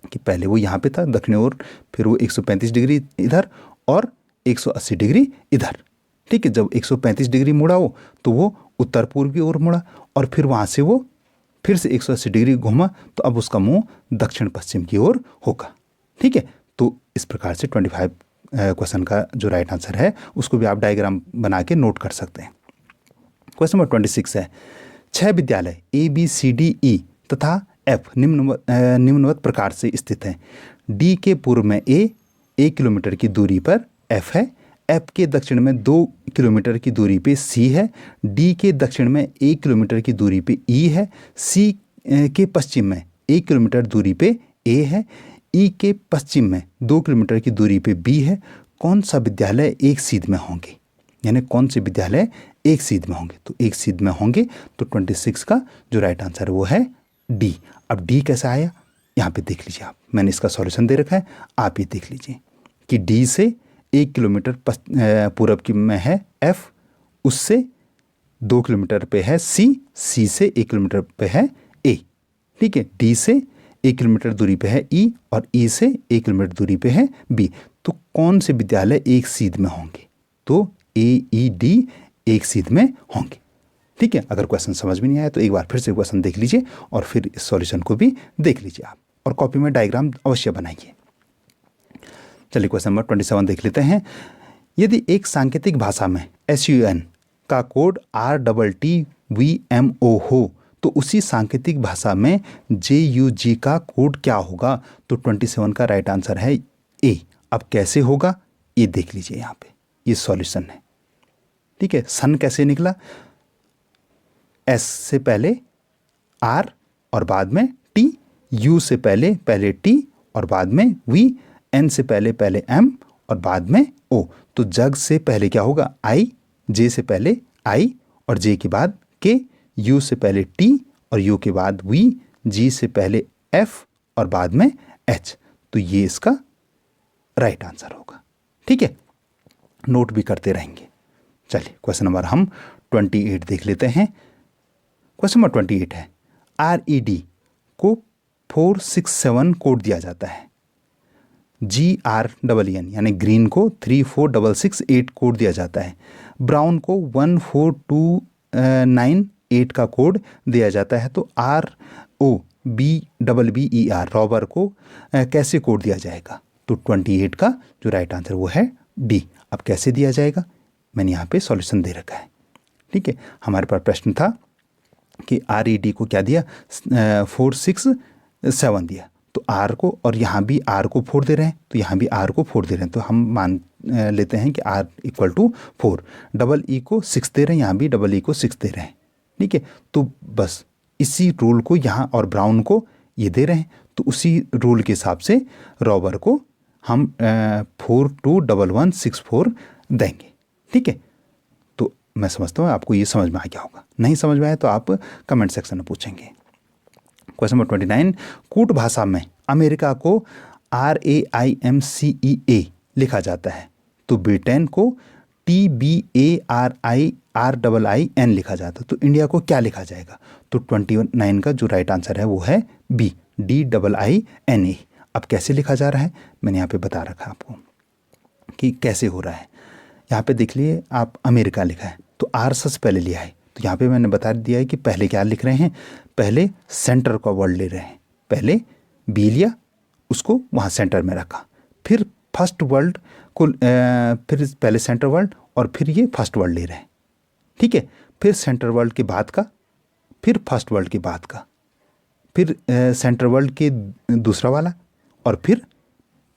कि पहले वो यहाँ पे था दक्षिण ओर, फिर वो 135 डिग्री इधर और 180 डिग्री इधर। ठीक है, जब 135 डिग्री मुड़ा हो तो वो उत्तर पूर्व की ओर मुड़ा और फिर वहाँ से वो फिर से 180 डिग्री घुमा, तो अब उसका मुंह दक्षिण पश्चिम की ओर होगा। ठीक है, तो इस प्रकार से 25 क्वेश्चन का जो राइट आंसर है उसको भी आप डायग्राम बना के नोट कर सकते हैं। क्वेश्चन नंबर 26 है। 6 विद्यालय ABCDE तथा F निम्नवत प्रकार से स्थित हैं। D के पूर्व में A 1 किलोमीटर की दूरी पर F है। F के दक्षिण में 2 किलोमीटर की दूरी पे C है। D के दक्षिण में 1 किलोमीटर की दूरी पे E है। C के पश्चिम में 1 किलोमीटर दूरी पे A है। E के पश्चिम में 2 किलोमीटर की दूरी पे B है। कौन सा विद्यालय एक सीध में होंगे? यानी कौन से विद्यालय एक सीध में होंगे? तो एक सीध में होंगे, तो 26 का जो राइट आंसर है वो है D। अब D कैसे आया, यहाँ पे देख लीजिए आप, मैंने इसका सॉल्यूशन दे रखा है, आप ये देख लीजिए कि D से 1 किलोमीटर पूरब की में है F, उससे 2 किलोमीटर पे है C, C से 1 किलोमीटर पे है A। ठीक है, D से 1 किलोमीटर दूरी पे है E और E से 1 किलोमीटर दूरी पे है B। तो कौन से विद्यालय एक सीध में होंगे? तो AED एक सीध में होंगे। ठीक है, अगर क्वेश्चन समझ में नहीं आया तो एक बार फिर से क्वेश्चन देख लीजिए और फिर इस सॉल्यूशन को भी देख लीजिए आप, और कॉपी में डायग्राम अवश्य बनाइए। चलिए क्वेश्चन नंबर 27 देख लेते हैं। यदि एक सांकेतिक भाषा में SUN का कोड RTTVMO हो तो उसी सांकेतिक भाषा में JUG का कोड क्या होगा? तो 27 का राइट आंसर है ए। अब कैसे होगा ये देख लीजिए, यहाँ पे ये सॉल्यूशन है। ठीक है, सन कैसे निकला? एस से पहले आर और बाद में टी, यू से पहले टी और बाद में वी, एन से पहले एम और बाद में ओ। तो जग से पहले क्या होगा? आई, जे से पहले आई और जे के बाद के, यू से पहले टी और यू के बाद वी, जी से पहले एफ और बाद में एच। तो ये इसका राइट आंसर होगा। ठीक है, नोट भी करते रहेंगे। चलिए क्वेश्चन नंबर हम 28 देख लेते हैं। क्वेश्चन नंबर 28 है, RED को 467 कोड दिया जाता है। GREN यानी ग्रीन को 34668 कोड दिया जाता है। ब्राउन को 14298 का कोड दिया जाता है। तो ROBBER रॉबर को कैसे कोड दिया जाएगा? तो 28 का जो राइट आंसर वो है डी। अब कैसे दिया जाएगा? मैंने यहाँ पे सॉल्यूशन दे रखा है। ठीक है, हमारे पास प्रश्न था कि RED को क्या दिया? 467 दिया। तो R को, और यहाँ भी R को 4 दे रहे हैं, तो यहाँ भी R को 4 दे रहे हैं। तो हम मान लेते हैं कि R = 4। डबल E को 6 दे रहे हैं, यहाँ भी डबल E को 6 दे रहे हैं। ठीक है, तो बस इसी रूल को यहाँ, और ब्राउन को ये दे रहे हैं, तो उसी रूल के हिसाब से रॉबर को हम 421164 देंगे। ठीक है, तो मैं समझता हूँ आपको ये समझ में आ गया होगा। नहीं समझ में आया तो आप कमेंट सेक्शन में पूछेंगे। क्वेश्चन नंबर 29, कूट भाषा में अमेरिका को RAIMCEA लिखा जाता है। तो ब्रिटेन को TBARIRIIN लिखा जाता है। तो इंडिया को क्या लिखा जाएगा? तो 29 का जो राइट आंसर है वो है बी, DIINA। अब कैसे लिखा जा रहा है मैंने यहाँ पे बता रखा है आपको कि कैसे हो रहा है। यहाँ पे देख लिए आप, अमेरिका लिखा है तो आर सबसे पहले लिया है। तो यहाँ पे मैंने बता दिया है कि पहले क्या लिख रहे हैं, पहले सेंटर का वर्ड ले रहे हैं। पहले बी लिया, उसको वहाँ सेंटर में रखा, फिर फर्स्ट वर्ड को फिर पहले सेंटर वर्ड और फिर ये फर्स्ट वर्ड ले रहे हैं। ठीक है, फिर सेंटर वर्ड के बाद का, फिर फर्स्ट वर्ड के बाद का, फिर सेंटर वर्ड के दूसरा वाला, और फिर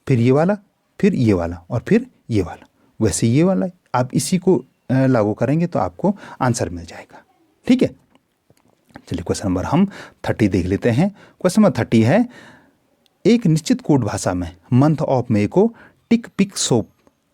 ये वाला, फिर ये वाला, और फिर ये वाला। वैसे ये वाला आप इसी को लागू करेंगे तो आपको आंसर मिल जाएगा। ठीक है, चलिए क्वेश्चन नंबर हम 30 देख लेते हैं। क्वेश्चन नंबर 30 है, एक निश्चित कोड भाषा में मंथ ऑफ मे को टिक पिक सोप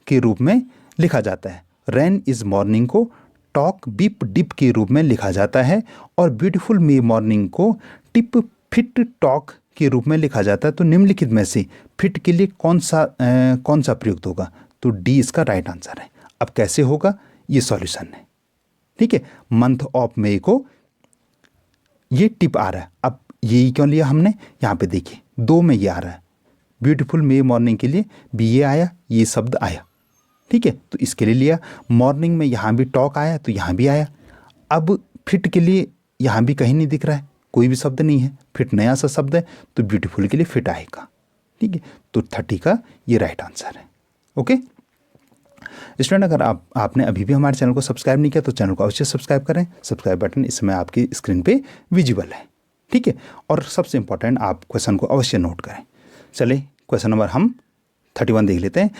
के रूप में लिखा जाता है। रेन इज मॉर्निंग को टॉक बिप डिप के रूप में लिखा जाता है, और ब्यूटीफुल मे मॉर्निंग को टिप फिट टॉक के रूप में लिखा जाता है। तो निम्नलिखित में से फिट के लिए कौन सा प्रयुक्त होगा? तो डी इसका राइट आंसर है। अब कैसे होगा ये सॉल्यूशन है। ठीक है, मंथ ऑफ मे को ये टिप आ रहा है। अब ये क्यों लिया हमने? यहाँ पे देखिए 2 में ये आ रहा है। ब्यूटीफुल मे मॉर्निंग के लिए भी ये आया, ये शब्द आया। ठीक है, तो इसके लिए लिया। मॉर्निंग में यहाँ भी टॉक आया तो यहाँ भी आया। अब फिट के लिए यहाँ भी कहीं नहीं दिख रहा है, कोई भी शब्द नहीं है। फिट नया सा शब्द है तो ब्यूटीफुल के लिए फिट आएगा। ठीक है, तो 30 का ये राइट आंसर है। ओके स्टूडेंट, अगर आपने अभी भी हमारे चैनल को सब्सक्राइब नहीं किया तो चैनल को अवश्य सब्सक्राइब करें। सब्सक्राइब बटन इस समय आपकी स्क्रीन पे विजिबल है। ठीक है, और सबसे इंपॉर्टेंट आप क्वेश्चन को अवश्य नोट करें। चलिए क्वेश्चन नंबर हम 31 देख लेते हैं।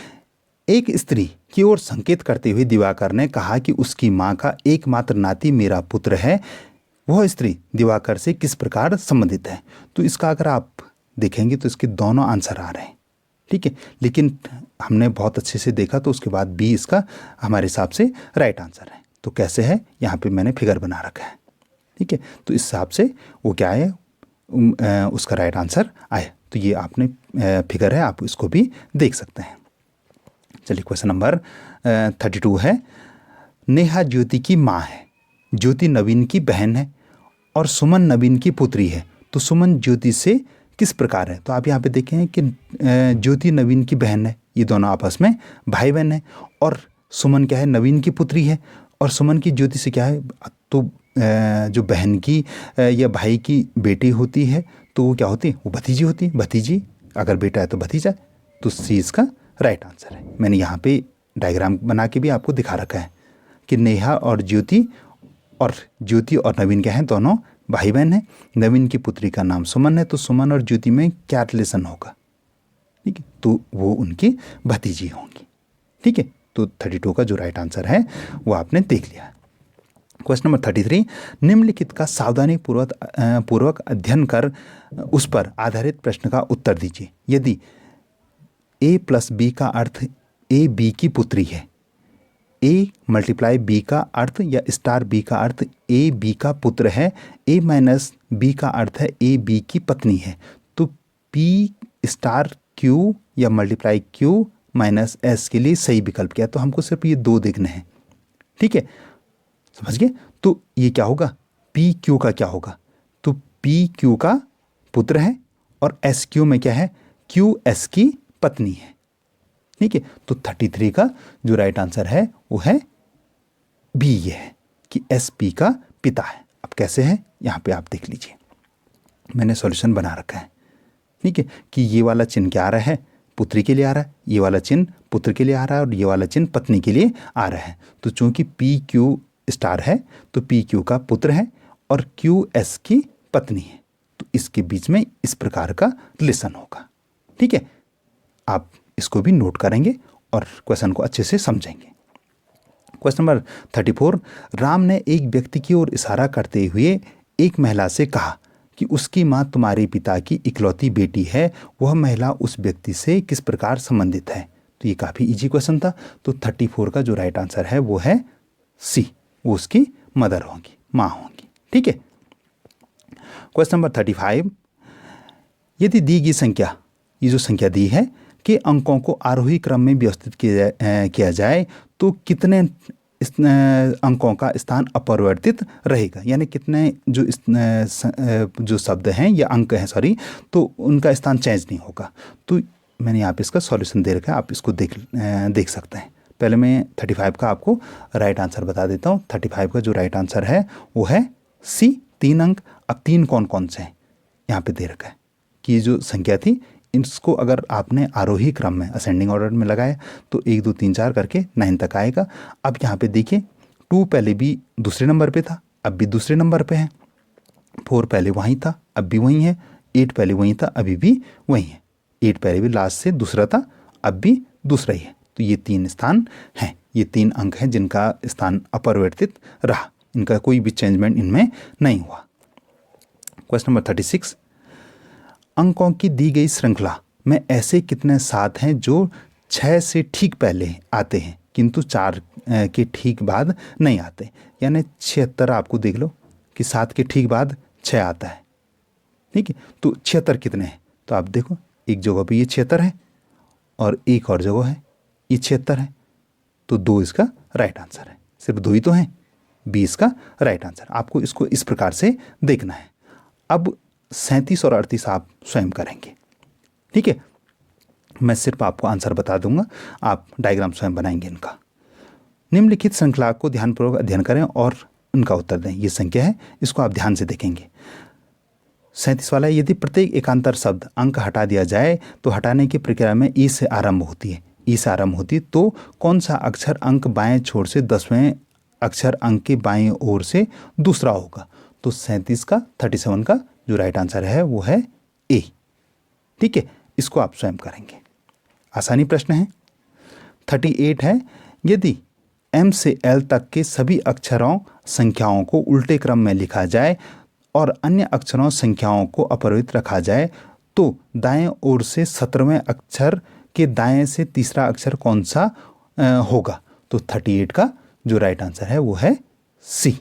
एक स्त्री की ओर संकेत करते हुए दिवाकर ने कहा कि उसकी माँ का एकमात्र नाती मेरा पुत्र है। वह स्त्री दिवाकर से किस प्रकार संबंधित है? तो इसका अगर आप देखेंगे तो इसके दोनों आंसर आ रहे हैं। ठीक है, लेकिन हमने बहुत अच्छे से देखा तो उसके बाद बी इसका हमारे हिसाब से राइट आंसर है। तो कैसे है, यहाँ पे मैंने फिगर बना रखा है। ठीक है, तो इस हिसाब से वो क्या है, उसका राइट आंसर आया। तो ये आपने फिगर है, आप इसको भी देख सकते हैं। चलिए क्वेश्चन नंबर 32 है। नेहा ज्योति की माँ है, ज्योति नवीन की बहन है, और सुमन नवीन की पुत्री है। तो सुमन ज्योति से किस प्रकार है? तो आप यहाँ पे देखें कि ज्योति नवीन की बहन है, ये दोनों आपस में भाई बहन है, और सुमन क्या है, नवीन की पुत्री है, और सुमन की ज्योति से क्या है, तो जो बहन की या भाई की बेटी होती है तो वो क्या होती है, वो भतीजी होती है। भतीजी अगर बेटा है तो भतीजा, तो सी इसका राइट आंसर है। मैंने यहाँ पे डायग्राम बना के भी आपको दिखा रखा है कि नेहा और ज्योति और नवीन क्या हैं, दोनों भाई बहन है। नवीन की पुत्री का नाम सुमन है, तो सुमन और ज्योति में क्या रिलेशन होगा? ठीक है, तो वो उनकी भतीजी होंगी। ठीक है, तो 32 का जो राइट आंसर है वो आपने देख लिया। क्वेश्चन नंबर 33, निम्नलिखित का सावधानी पूर्वक अध्ययन कर उस पर आधारित प्रश्न का उत्तर दीजिए। यदि a प्लस बी का अर्थ a b की पुत्री है, a मल्टीप्लाई b का अर्थ या स्टार b का अर्थ a b का पुत्र है, a माइनस b का अर्थ है a b की पत्नी है, तो p स्टार q या मल्टीप्लाई q माइनस s के लिए सही विकल्प क्या है? तो हमको सिर्फ ये दो देखने हैं। ठीक है, समझ गए? तो ये क्या होगा? पी क्यू का क्या होगा? तो पी क्यू का पुत्र है और एस क्यू में क्या है? क्यू एस की पत्नी है। ठीक है, तो 33 का जो राइट आंसर है वो है बी, ये है कि एस पी का पिता है। अब कैसे है यहाँ पे आप देख लीजिए, मैंने सॉल्यूशन बना रखा है। ठीक है, कि ये वाला चिन्ह क्या आ रहा है? पुत्री के लिए आ रहा है, ये वाला चिन्ह पुत्र के लिए आ रहा है और ये वाला चिन्ह पत्नी के लिए आ रहा है। तो चूंकि पी क्यू स्टार है तो पी क्यू का पुत्र है और क्यू एस की पत्नी है, तो इसके बीच में इस प्रकार का रिलेशन होगा। ठीक है, आप इसको भी नोट करेंगे और क्वेश्चन को अच्छे से समझेंगे। क्वेश्चन नंबर 34, राम ने एक व्यक्ति की ओर इशारा करते हुए एक महिला से कहा कि उसकी माँ तुम्हारे पिता की इकलौती बेटी है, वह महिला उस व्यक्ति से किस प्रकार संबंधित है? तो ये काफ़ी इजी क्वेश्चन था। तो 34 का जो राइट आंसर है वो है सी, वो उसकी मदर होंगी, माँ होंगी। ठीक है, क्वेश्चन नंबर 35, यदि दी गई संख्या, ये जो संख्या दी है कि अंकों को आरोही क्रम में व्यवस्थित किया जाए तो कितने अंकों का स्थान अपरिवर्तित रहेगा? यानी कितने जो शब्द हैं या अंक हैं सॉरी, तो उनका स्थान चेंज नहीं होगा। तो मैंने यहाँ पे इसका सॉल्यूशन दे रखा है, आप इसको देख सकते हैं। पहले मैं 35 का आपको राइट आंसर बता देता हूँ। 35 का जो राइट आंसर है वो है सी, 3 अंक। अब 3 कौन कौन से हैं यहाँ पे दे रखा है कि ये जो संख्या थी इसको अगर आपने आरोही क्रम में असेंडिंग ऑर्डर में लगाया तो 1 2 3 4 करके 9 तक आएगा। अब यहाँ पे देखिए 2 पहले भी दूसरे नंबर पे था, अब भी दूसरे नंबर पे है। 4 पहले वहीं था, अब भी वहीं है। 8 पहले वहीं था, अभी भी वहीं है। 8 पहले भी लास्ट से दूसरा था, अब भी दूसरा ही है। तो ये 3 स्थान हैं, ये 3 अंक हैं जिनका स्थान अपरिवर्तित रहा, इनका कोई भी चेंजमेंट इनमें नहीं हुआ। क्वेश्चन नंबर 36, अंकों की दी गई श्रृंखला में ऐसे कितने सात हैं जो 6 से ठीक पहले आते हैं किंतु 4 के ठीक बाद नहीं आते? यानी 76 आपको देख लो कि 7 के ठीक बाद 6 आता है। ठीक है, तो 76 कितने हैं? तो आप देखो एक जगह पे ये 76 है और एक और जगह है ये 76 है, तो 2 इसका राइट आंसर है। सिर्फ 2 ही तो हैं, 20 का राइट आंसर। आपको इसको इस प्रकार से देखना है। अब 37 और 38 आप स्वयं करेंगे। ठीक है, मैं सिर्फ आपको आंसर बता दूंगा, आप डायग्राम स्वयं बनाएंगे इनका। निम्नलिखित श्रृंखला को ध्यानपूर्वक अध्ययन करें और उनका उत्तर दें। ये संख्या है, इसको आप ध्यान से देखेंगे। 37 वाला, यदि प्रत्येक एकांतर शब्द अंक हटा दिया जाए तो हटाने की प्रक्रिया में ई से आरंभ होती है, ई से आरंभ होती है तो कौन सा अक्षर अंक बाएं छोर से 10वें अक्षर अंक के बाएं ओर से दूसरा होगा? तो 37 का 37 का जो राइट आंसर है वो है ए। ठीक है, इसको आप स्वयं करेंगे, आसानी प्रश्न है। 38 है, यदि एम से एल तक के सभी अक्षरों संख्याओं को उल्टे क्रम में लिखा जाए और अन्य अक्षरों संख्याओं को अपरिवर्तित रखा जाए तो दाएं ओर से 17वें अक्षर के दाएं से तीसरा अक्षर कौन सा होगा? तो 38 का जो राइट आंसर है वो है सी।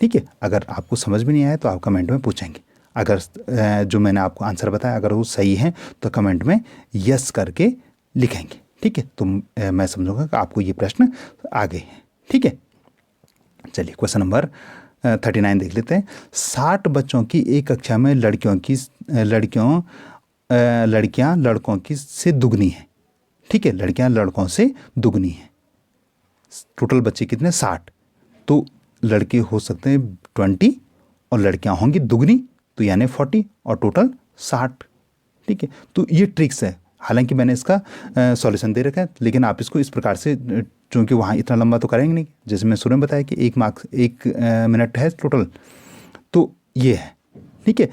ठीक है, अगर आपको समझ में नहीं आया तो आप कमेंट में पूछेंगे। अगर जो मैंने आपको आंसर बताया अगर वो सही है तो कमेंट में यस करके लिखेंगे। ठीक है, तो मैं समझूंगा कि आपको ये प्रश्न आ गए हैं। ठीक है, चलिए क्वेश्चन नंबर 39 देख लेते हैं। 60 बच्चों की एक कक्षा में लड़कियां लड़कों की से दुगनी है। ठीक है, लड़कियां लड़कों से दुगनी है। टोटल बच्चे कितने? 60। तो लड़के हो सकते हैं 20 और लड़कियां होंगी दुगनी, तो यानी 40 और टोटल 60। ठीक है, तो ये ट्रिक्स है। हालांकि मैंने इसका सॉल्यूशन दे रखा है, लेकिन आप इसको इस प्रकार से, चूँकि वहाँ इतना लंबा तो करेंगे नहीं, जैसे मैं शुरू में बताया कि 1 मिनट है टोटल, तो ये है, ठीक है।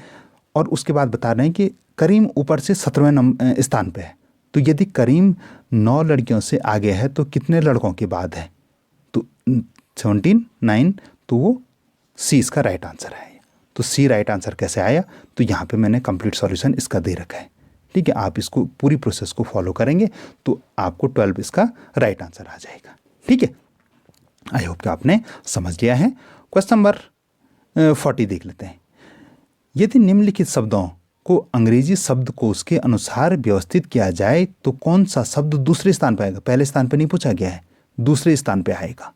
और उसके बाद बता रहे हैं कि करीम ऊपर से 17वें स्थान पे है। तो यदि करीम 9 लड़कियों से आगे है तो कितने लड़कों के बाद है? तो 17, 9, तो वो सी इसका राइट आंसर है। तो सी राइट आंसर कैसे आया? तो यहाँ पे मैंने कंप्लीट सॉल्यूशन इसका दे रखा है, ठीक है। आप इसको पूरी प्रोसेस को फॉलो करेंगे तो आपको 12 इसका राइट आंसर आ जाएगा, ठीक है। आई होप कि आपने समझ लिया है। क्वेश्चन नंबर 40 देख लेते हैं। यदि निम्नलिखित शब्दों को अंग्रेजी शब्दकोश के अनुसार व्यवस्थित किया जाए तो कौन सा शब्द दूसरे स्थान पर आएगा? पहले स्थान पर नहीं पूछा गया है, दूसरे स्थान पर आएगा,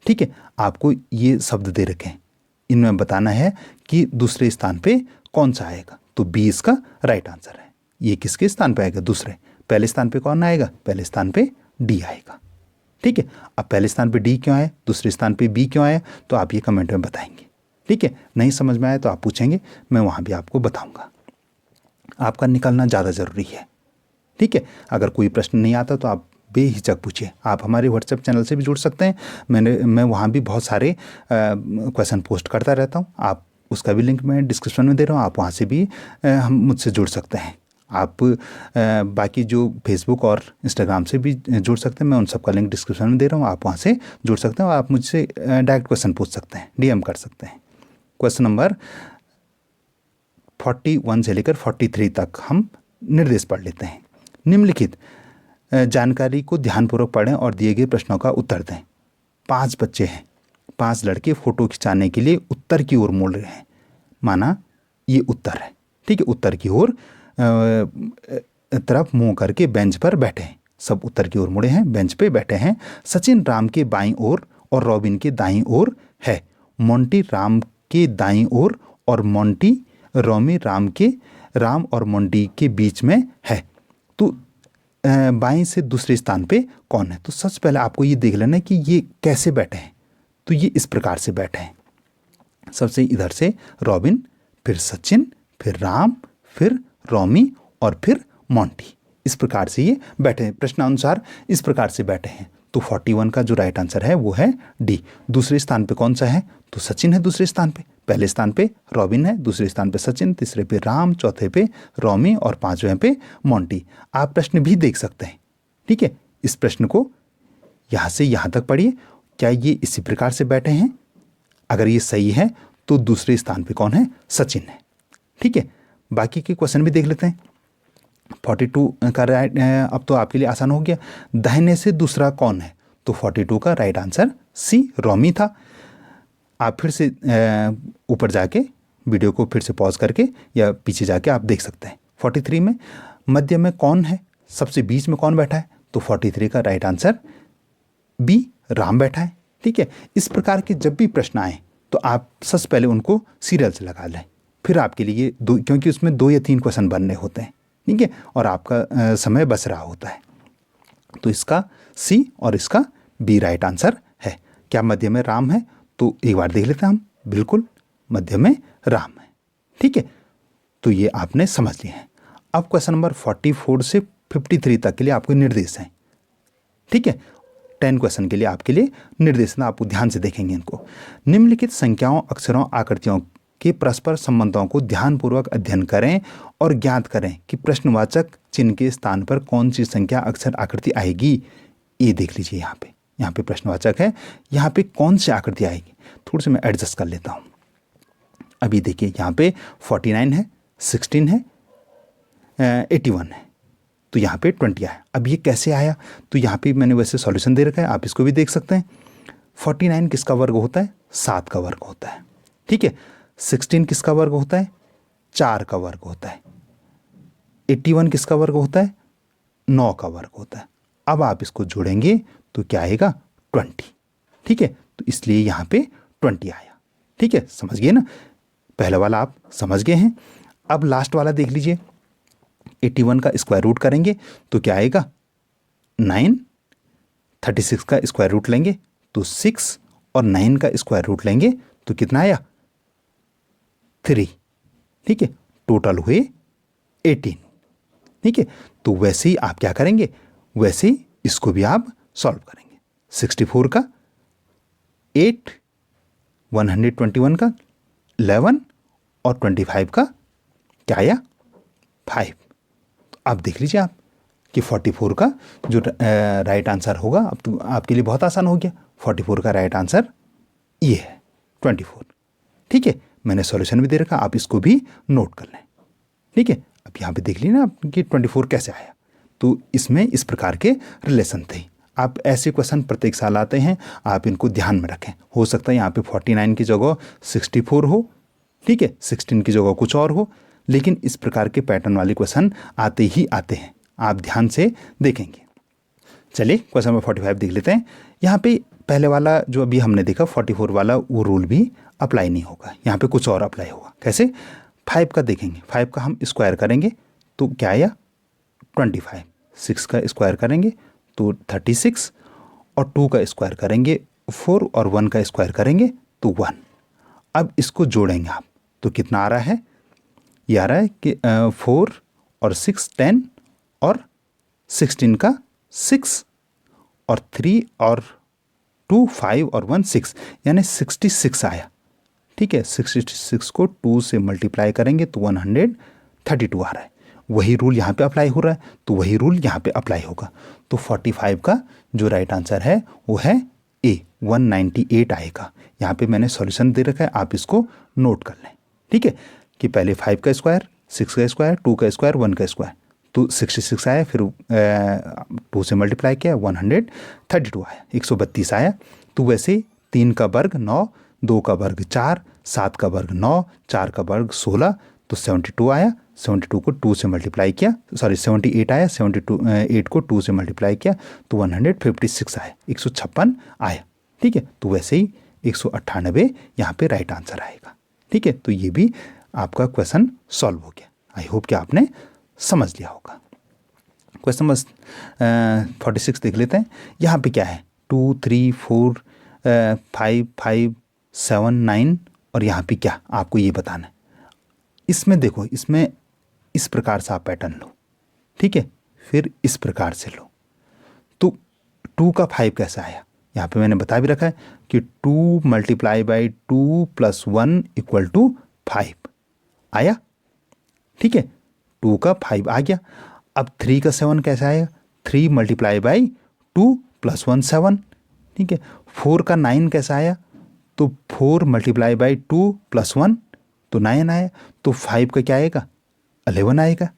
ठीक है। आपको ये शब्द दे रखे हैं, इनमें बताना है कि दूसरे स्थान पे कौन सा आएगा। तो बी इसका राइट आंसर है। ये किसके स्थान पे आएगा? दूसरे। पहले स्थान पे कौन आएगा? पहले स्थान पे डी आएगा, ठीक है। अब पहले स्थान पे डी क्यों आया, दूसरे स्थान पे बी क्यों आया, तो आप ये कमेंट में बताएंगे, ठीक है। नहीं समझ में आया तो आप पूछेंगे, मैं वहाँ भी आपको बताऊँगा। आपका निकलना ज़्यादा ज़रूरी है, ठीक है। अगर कोई प्रश्न नहीं आता तो आप बेहिचक पूछिए। आप हमारे व्हाट्सएप चैनल से भी जुड़ सकते हैं। मैं वहाँ भी बहुत सारे क्वेश्चन पोस्ट करता रहता हूँ। आप उसका भी लिंक मैं डिस्क्रिप्शन में दे रहा हूँ, आप वहाँ से भी हम मुझसे जुड़ सकते हैं। आप बाकी जो फेसबुक और इंस्टाग्राम से भी जुड़ सकते हैं, मैं उन सब का लिंक डिस्क्रिप्शन में दे रहा हूँ, आप वहाँ से जुड़ सकते हैं और आप मुझसे डायरेक्ट क्वेश्चन पूछ सकते हैं, DM कर सकते हैं। क्वेश्चन नंबर 41 से लेकर 43 तक हम निर्देश पढ़ लेते हैं। निम्नलिखित जानकारी को ध्यानपूर्वक पढ़ें और दिए गए प्रश्नों का उत्तर दें। 5 बच्चे हैं, 5 लड़के फोटो खिंचाने के लिए उत्तर की ओर मुड़ रहे हैं। माना ये उत्तर है, ठीक है। उत्तर की ओर तरफ मुंह करके बेंच पर बैठे हैं। सब उत्तर की ओर मुड़े हैं, बेंच पे बैठे हैं। सचिन राम के बाईं ओर और रॉबिन के दाईं ओर है। मोंटी राम के दाईं ओर और मोंटी रोमी राम और मोंटी के बीच में है। तो बाएं से दूसरे स्थान पे कौन है? तो सबसे पहले आपको ये देख लेना है कि ये कैसे बैठे हैं। तो ये इस प्रकार से बैठे हैं, सबसे इधर से रॉबिन, फिर सचिन, फिर राम, फिर रोमी और फिर मोंटी। इस प्रकार से ये बैठे हैं, प्रश्नानुसार इस प्रकार से बैठे हैं। तो 41 का जो राइट आंसर है वो है डी। दूसरे स्थान पे कौन सा है? तो सचिन है दूसरे स्थान पे। पहले स्थान पे रॉबिन है, दूसरे स्थान पे सचिन, तीसरे पे राम, चौथे पे रोमी और 5वें पे मोंटी। आप प्रश्न भी देख सकते हैं, ठीक है। इस प्रश्न को यहाँ से यहाँ तक पढ़िए, क्या ये इसी प्रकार से बैठे हैं? अगर ये सही है तो दूसरे स्थान पे कौन है? सचिन है, ठीक है। बाकी के क्वेश्चन भी देख लेते हैं। 42 का राइट, अब तो आपके लिए आसान हो गया। दाहिने से दूसरा कौन है? तो 42 का राइट आंसर सी रोमी था। आप फिर से ऊपर जाके वीडियो को फिर से पॉज करके या पीछे जाके आप देख सकते हैं। 43 में मध्य में कौन है? सबसे बीच में कौन बैठा है? तो 43 का राइट आंसर बी राम बैठा है, ठीक है। इस प्रकार के जब भी प्रश्न आए तो आप सबसे पहले उनको सीरियल से लगा लें, फिर आपके लिए दो, क्योंकि उसमें 2 या 3 क्वेश्चन बनने होते हैं, ठीक है, और आपका समय बच रहा होता है। तो इसका सी और इसका बी राइट आंसर है। क्या मध्य में राम है? तो एक बार देख लेते हैं हम। बिल्कुल मध्य में राम है, ठीक है। तो ये आपने समझ लिया है। अब क्वेश्चन नंबर 44 से 53 तक के लिए आपको निर्देश हैं, ठीक है। 10 क्वेश्चन के लिए आपके लिए निर्देश है, आप ध्यान से देखेंगे इनको। निम्नलिखित संख्याओं, अक्षरों, आकृतियों के परस्पर संबंधों को ध्यानपूर्वक अध्ययन करें और ज्ञात करें कि प्रश्नवाचक चिन्ह के स्थान पर कौन सी संख्या, अक्षर, आकृति आएगी। ये देख लीजिए, यहाँ पे प्रश्नवाचक है, यहाँ पे कौन सी आकृति आएगी। थोड़ी सी मैं एडजस्ट कर लेता हूँ। अभी देखिए यहाँ पे 49 है, 16 है, 81 है, तो यहाँ पे 20 आया। अब ये कैसे आया? तो यहाँ पे मैंने वैसे सॉल्यूशन दे रखा है, आप इसको भी देख सकते हैं। 49 किसका वर्ग होता है? 7 का वर्ग होता है, ठीक है। 16 किसका वर्ग होता है? 4 का वर्ग होता है। 81 किसका वर्ग होता है? 9 का वर्ग होता है। अब आप इसको जोड़ेंगे तो क्या आएगा? 20, ठीक है। तो इसलिए यहाँ पे 20 आया, ठीक है। समझ गए ना? पहला वाला आप समझ गए हैं। अब लास्ट वाला देख लीजिए। 81 का स्क्वायर रूट करेंगे तो क्या आएगा? 9। 36 का स्क्वायर रूट लेंगे तो 6 और 9 का स्क्वायर रूट लेंगे तो कितना आया? 3, ठीक है। टोटल हुए 18, ठीक है। तो वैसे ही आप क्या करेंगे? वैसे ही इसको भी आप सॉल्व करेंगे। 64 का 8, 121 का 11 और 25 का क्या आया 5। तो अब देख लीजिए आप कि 44 का जो राइट आंसर होगा, अब तो आपके लिए बहुत आसान हो गया। 44 का राइट आंसर ये है 24। ठीक है, मैंने सॉल्यूशन भी दे रखा, आप इसको भी नोट कर लें। ठीक है, अब यहाँ पे देख लीजिए ना आप कि 24 कैसे आया। तो इसमें इस प्रकार के रिलेशन थे। आप ऐसे क्वेश्चन प्रत्येक साल आते हैं, आप इनको ध्यान में रखें। हो सकता है यहाँ पे 49 की जगह 64 हो, ठीक है, 16 की जगह कुछ और हो, लेकिन इस प्रकार के पैटर्न वाले क्वेश्चन आते ही आते हैं, आप ध्यान से देखेंगे। चलिए क्वेश्चन नंबर 45 देख लेते हैं। यहाँ पे पहले वाला जो अभी हमने देखा 44 वाला, वो रूल भी अप्लाई नहीं होगा, यहाँ पे कुछ और अप्लाई होगा। कैसे? 5 का देखेंगे, 5 का हम स्क्वायर करेंगे तो क्या आया 25, 6 का स्क्वायर करेंगे तो 36, और 2 का स्क्वायर करेंगे 4, और 1 का स्क्वायर करेंगे तो 1। अब इसको जोड़ेंगे आप तो कितना आ रहा है? ये आ रहा है कि 4 और 6 10, और 16 का 6, और 3 और 2 5, और 1 6, यानी 66 आया। ठीक है, 66 को 2 से मल्टीप्लाई करेंगे तो 132 आ रहा है। वही रूल यहाँ पे अप्लाई हो रहा है, तो वही रूल यहाँ पे अप्लाई होगा। तो 45 का जो राइट आंसर है वो है ए, 198 आएगा। यहाँ पे मैंने सॉल्यूशन दे रखा है, आप इसको नोट कर लें। ठीक है, कि पहले 5 का स्क्वायर, 6 का स्क्वायर, 2 का स्क्वायर, 1 का स्क्वायर, तो 66 आया, फिर 2 से मल्टीप्लाई किया 132 आया, 132 आया। तो वैसे 3 का वर्ग 9, 2 का वर्ग 4, 7 का वर्ग 9, 4 का वर्ग 16, तो 72 आया। 72 को 2 से मल्टीप्लाई किया, सॉरी 78 आया, 8 को 2 से मल्टीप्लाई किया तो 156 आया, 156 आया। ठीक है, तो वैसे ही 198 यहाँ पे राइट आंसर आएगा। ठीक है, तो ये भी आपका क्वेश्चन सॉल्व हो गया। आई होप कि आपने समझ लिया होगा। क्वेश्चन नंबर 46 देख लेते हैं। यहाँ पे क्या है 2 3 4 5 5 7 9, और यहाँ पे क्या आपको ये बताना है। इसमें देखो, इसमें इस प्रकार से आप पैटर्न लो, ठीक है, फिर इस प्रकार से लो। तो 2 का 5 कैसा आया? यहाँ पे मैंने बता भी रखा है कि 2 multiply by 2 plus 1 equal to 5 आया। ठीक है, 2 का 5 आ गया। अब 3 का 7 कैसा आएगा? 3 मल्टीप्लाई बाई 2 प्लस 1 7। ठीक है, 4 का 9 कैसा आया? तो 4 मल्टीप्लाई बाई 2 प्लस 1 तो 9 आया। तो 5 का क्या आएगा? 11 आएगा।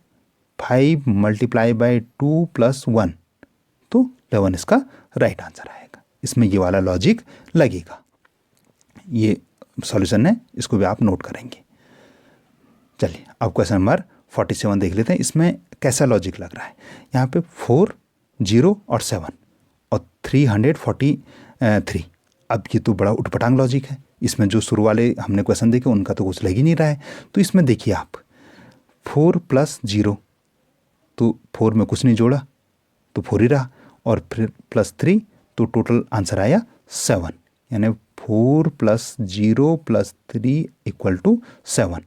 5 मल्टीप्लाई बाई 2 प्लस 1 तो 11 इसका राइट आंसर आएगा। इसमें ये वाला लॉजिक लगेगा। ये सॉल्यूशन है, इसको भी आप नोट करेंगे। चलिए अब क्वेश्चन नंबर 47 देख लेते हैं। इसमें कैसा लॉजिक लग रहा है? यहाँ पे 4 0 और 7 और 343। अब ये तो बड़ा उटपटांग लॉजिक है। इसमें जो शुरू वाले हमने क्वेश्चन देखे उनका तो कुछ लग ही नहीं रहा है। तो इसमें देखिए आप 4 प्लस 0, तो 4 में कुछ नहीं जोड़ा तो 4 ही रहा, और फिर प्लस 3 तो टोटल आंसर आया 7, यानी 4 प्लस 0 प्लस 3 इक्वल टू 7।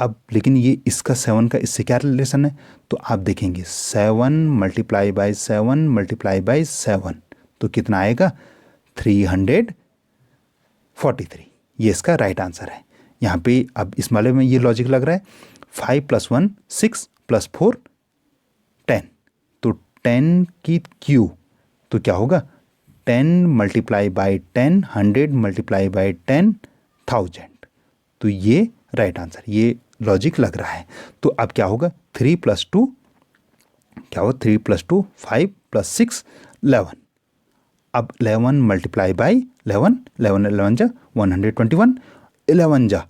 अब लेकिन ये इसका 7 का इससे क्या रिलेशन है? तो आप देखेंगे 7 मल्टीप्लाई बाई 7 मल्टीप्लाई बाई 7 तो कितना आएगा? 343। ये इसका राइट आंसर है। यहाँ पे अब इस वाले में ये लॉजिक लग रहा है 5 प्लस 1 6 प्लस 4 10, तो 10 की क्यू तो क्या होगा? 10 मल्टीप्लाई बाई 10 100 मल्टीप्लाई बाई 10 1000। तो ये राइट आंसर, ये लॉजिक लग रहा है। तो अब क्या होगा? 3 प्लस 2 क्या होगा? 3 प्लस 2 5 प्लस 6 11। अब 11 मल्टीप्लाई बाई 11, 11 11 जा 121, 11 जा,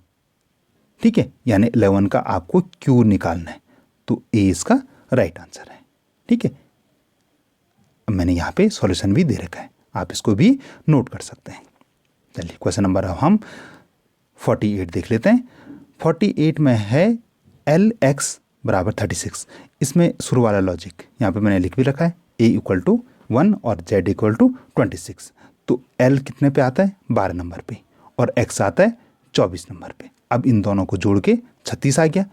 ठीक है, यानी 11 का आपको क्यू निकालना है। तो ए इसका राइट आंसर है। ठीक है, अब मैंने यहाँ पे सॉल्यूशन भी दे रखा है, आप इसको भी नोट कर सकते हैं। चलिए क्वेश्चन नंबर अब हम 48 देख लेते हैं। 48 में है LX बराबर 36। इसमें शुरू वाला लॉजिक यहाँ पे मैंने लिख भी रखा है, A इक्वल टू 1 और Z इक्वल टू 26। तो L कितने पे आता है? 12 नंबर पे, और X आता है 24 नंबर पे। अब इन दोनों को जोड़ के 36 आ गया,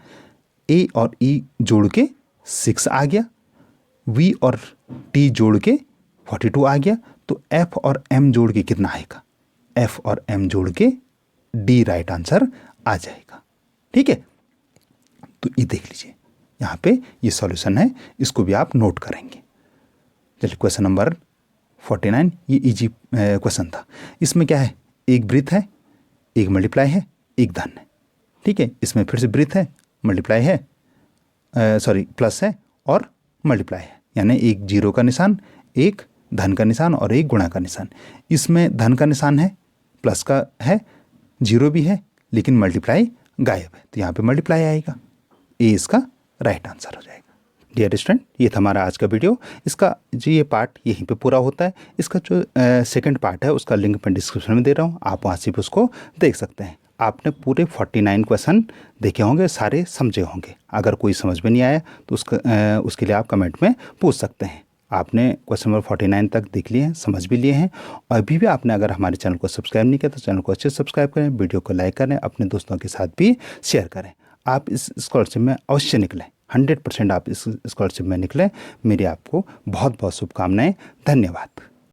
A और E जोड़ के 6 आ गया, V और T जोड़ के 42 आ गया। तो F और M जोड़ के कितना आएगा? F और M जोड़ के D राइट आंसर आ जाएगा। ठीक है, तो ये देख लीजिए यहाँ पे ये सॉल्यूशन है, इसको भी आप नोट करेंगे। चलिए क्वेश्चन नंबर 49, ये इजी क्वेश्चन था। इसमें क्या है, एक ब्रीथ है, एक मल्टीप्लाई है, एक धन है। ठीक है, इसमें फिर से ब्रीथ है, मल्टीप्लाई है, प्लस है और मल्टीप्लाई है, यानी एक जीरो का निशान, एक धन का निशान और एक गुणा का निशान। इसमें धन का निशान है, प्लस का है, जीरो भी है, लेकिन मल्टीप्लाई गायब है, तो यहाँ पे मल्टीप्लाई आएगा। ए इसका राइट आंसर हो जाएगा। डियर स्टूडेंट, ये था हमारा आज का वीडियो। इसका जो ये पार्ट यहीं पे पूरा होता है। इसका जो सेकंड पार्ट है उसका लिंक मैं डिस्क्रिप्शन में दे रहा हूँ, आप वहाँ से भी उसको देख सकते हैं। आपने पूरे 49 क्वेश्चन देखे होंगे, सारे समझे होंगे। अगर कोई समझ में नहीं आया तो उसके लिए आप कमेंट में पूछ सकते हैं। आपने क्वेश्चन नंबर 49 तक देख लिए हैं, समझ भी लिए हैं। और अभी भी आपने अगर हमारे चैनल को सब्सक्राइब नहीं किया तो चैनल को अच्छे से सब्सक्राइब करें, वीडियो को लाइक करें, अपने दोस्तों के साथ भी शेयर करें। आप इस स्कॉलरशिप में अवश्य निकलें, 100% आप इस स्कॉलरशिप में निकलें। मेरी आपको बहुत बहुत शुभकामनाएं। धन्यवाद।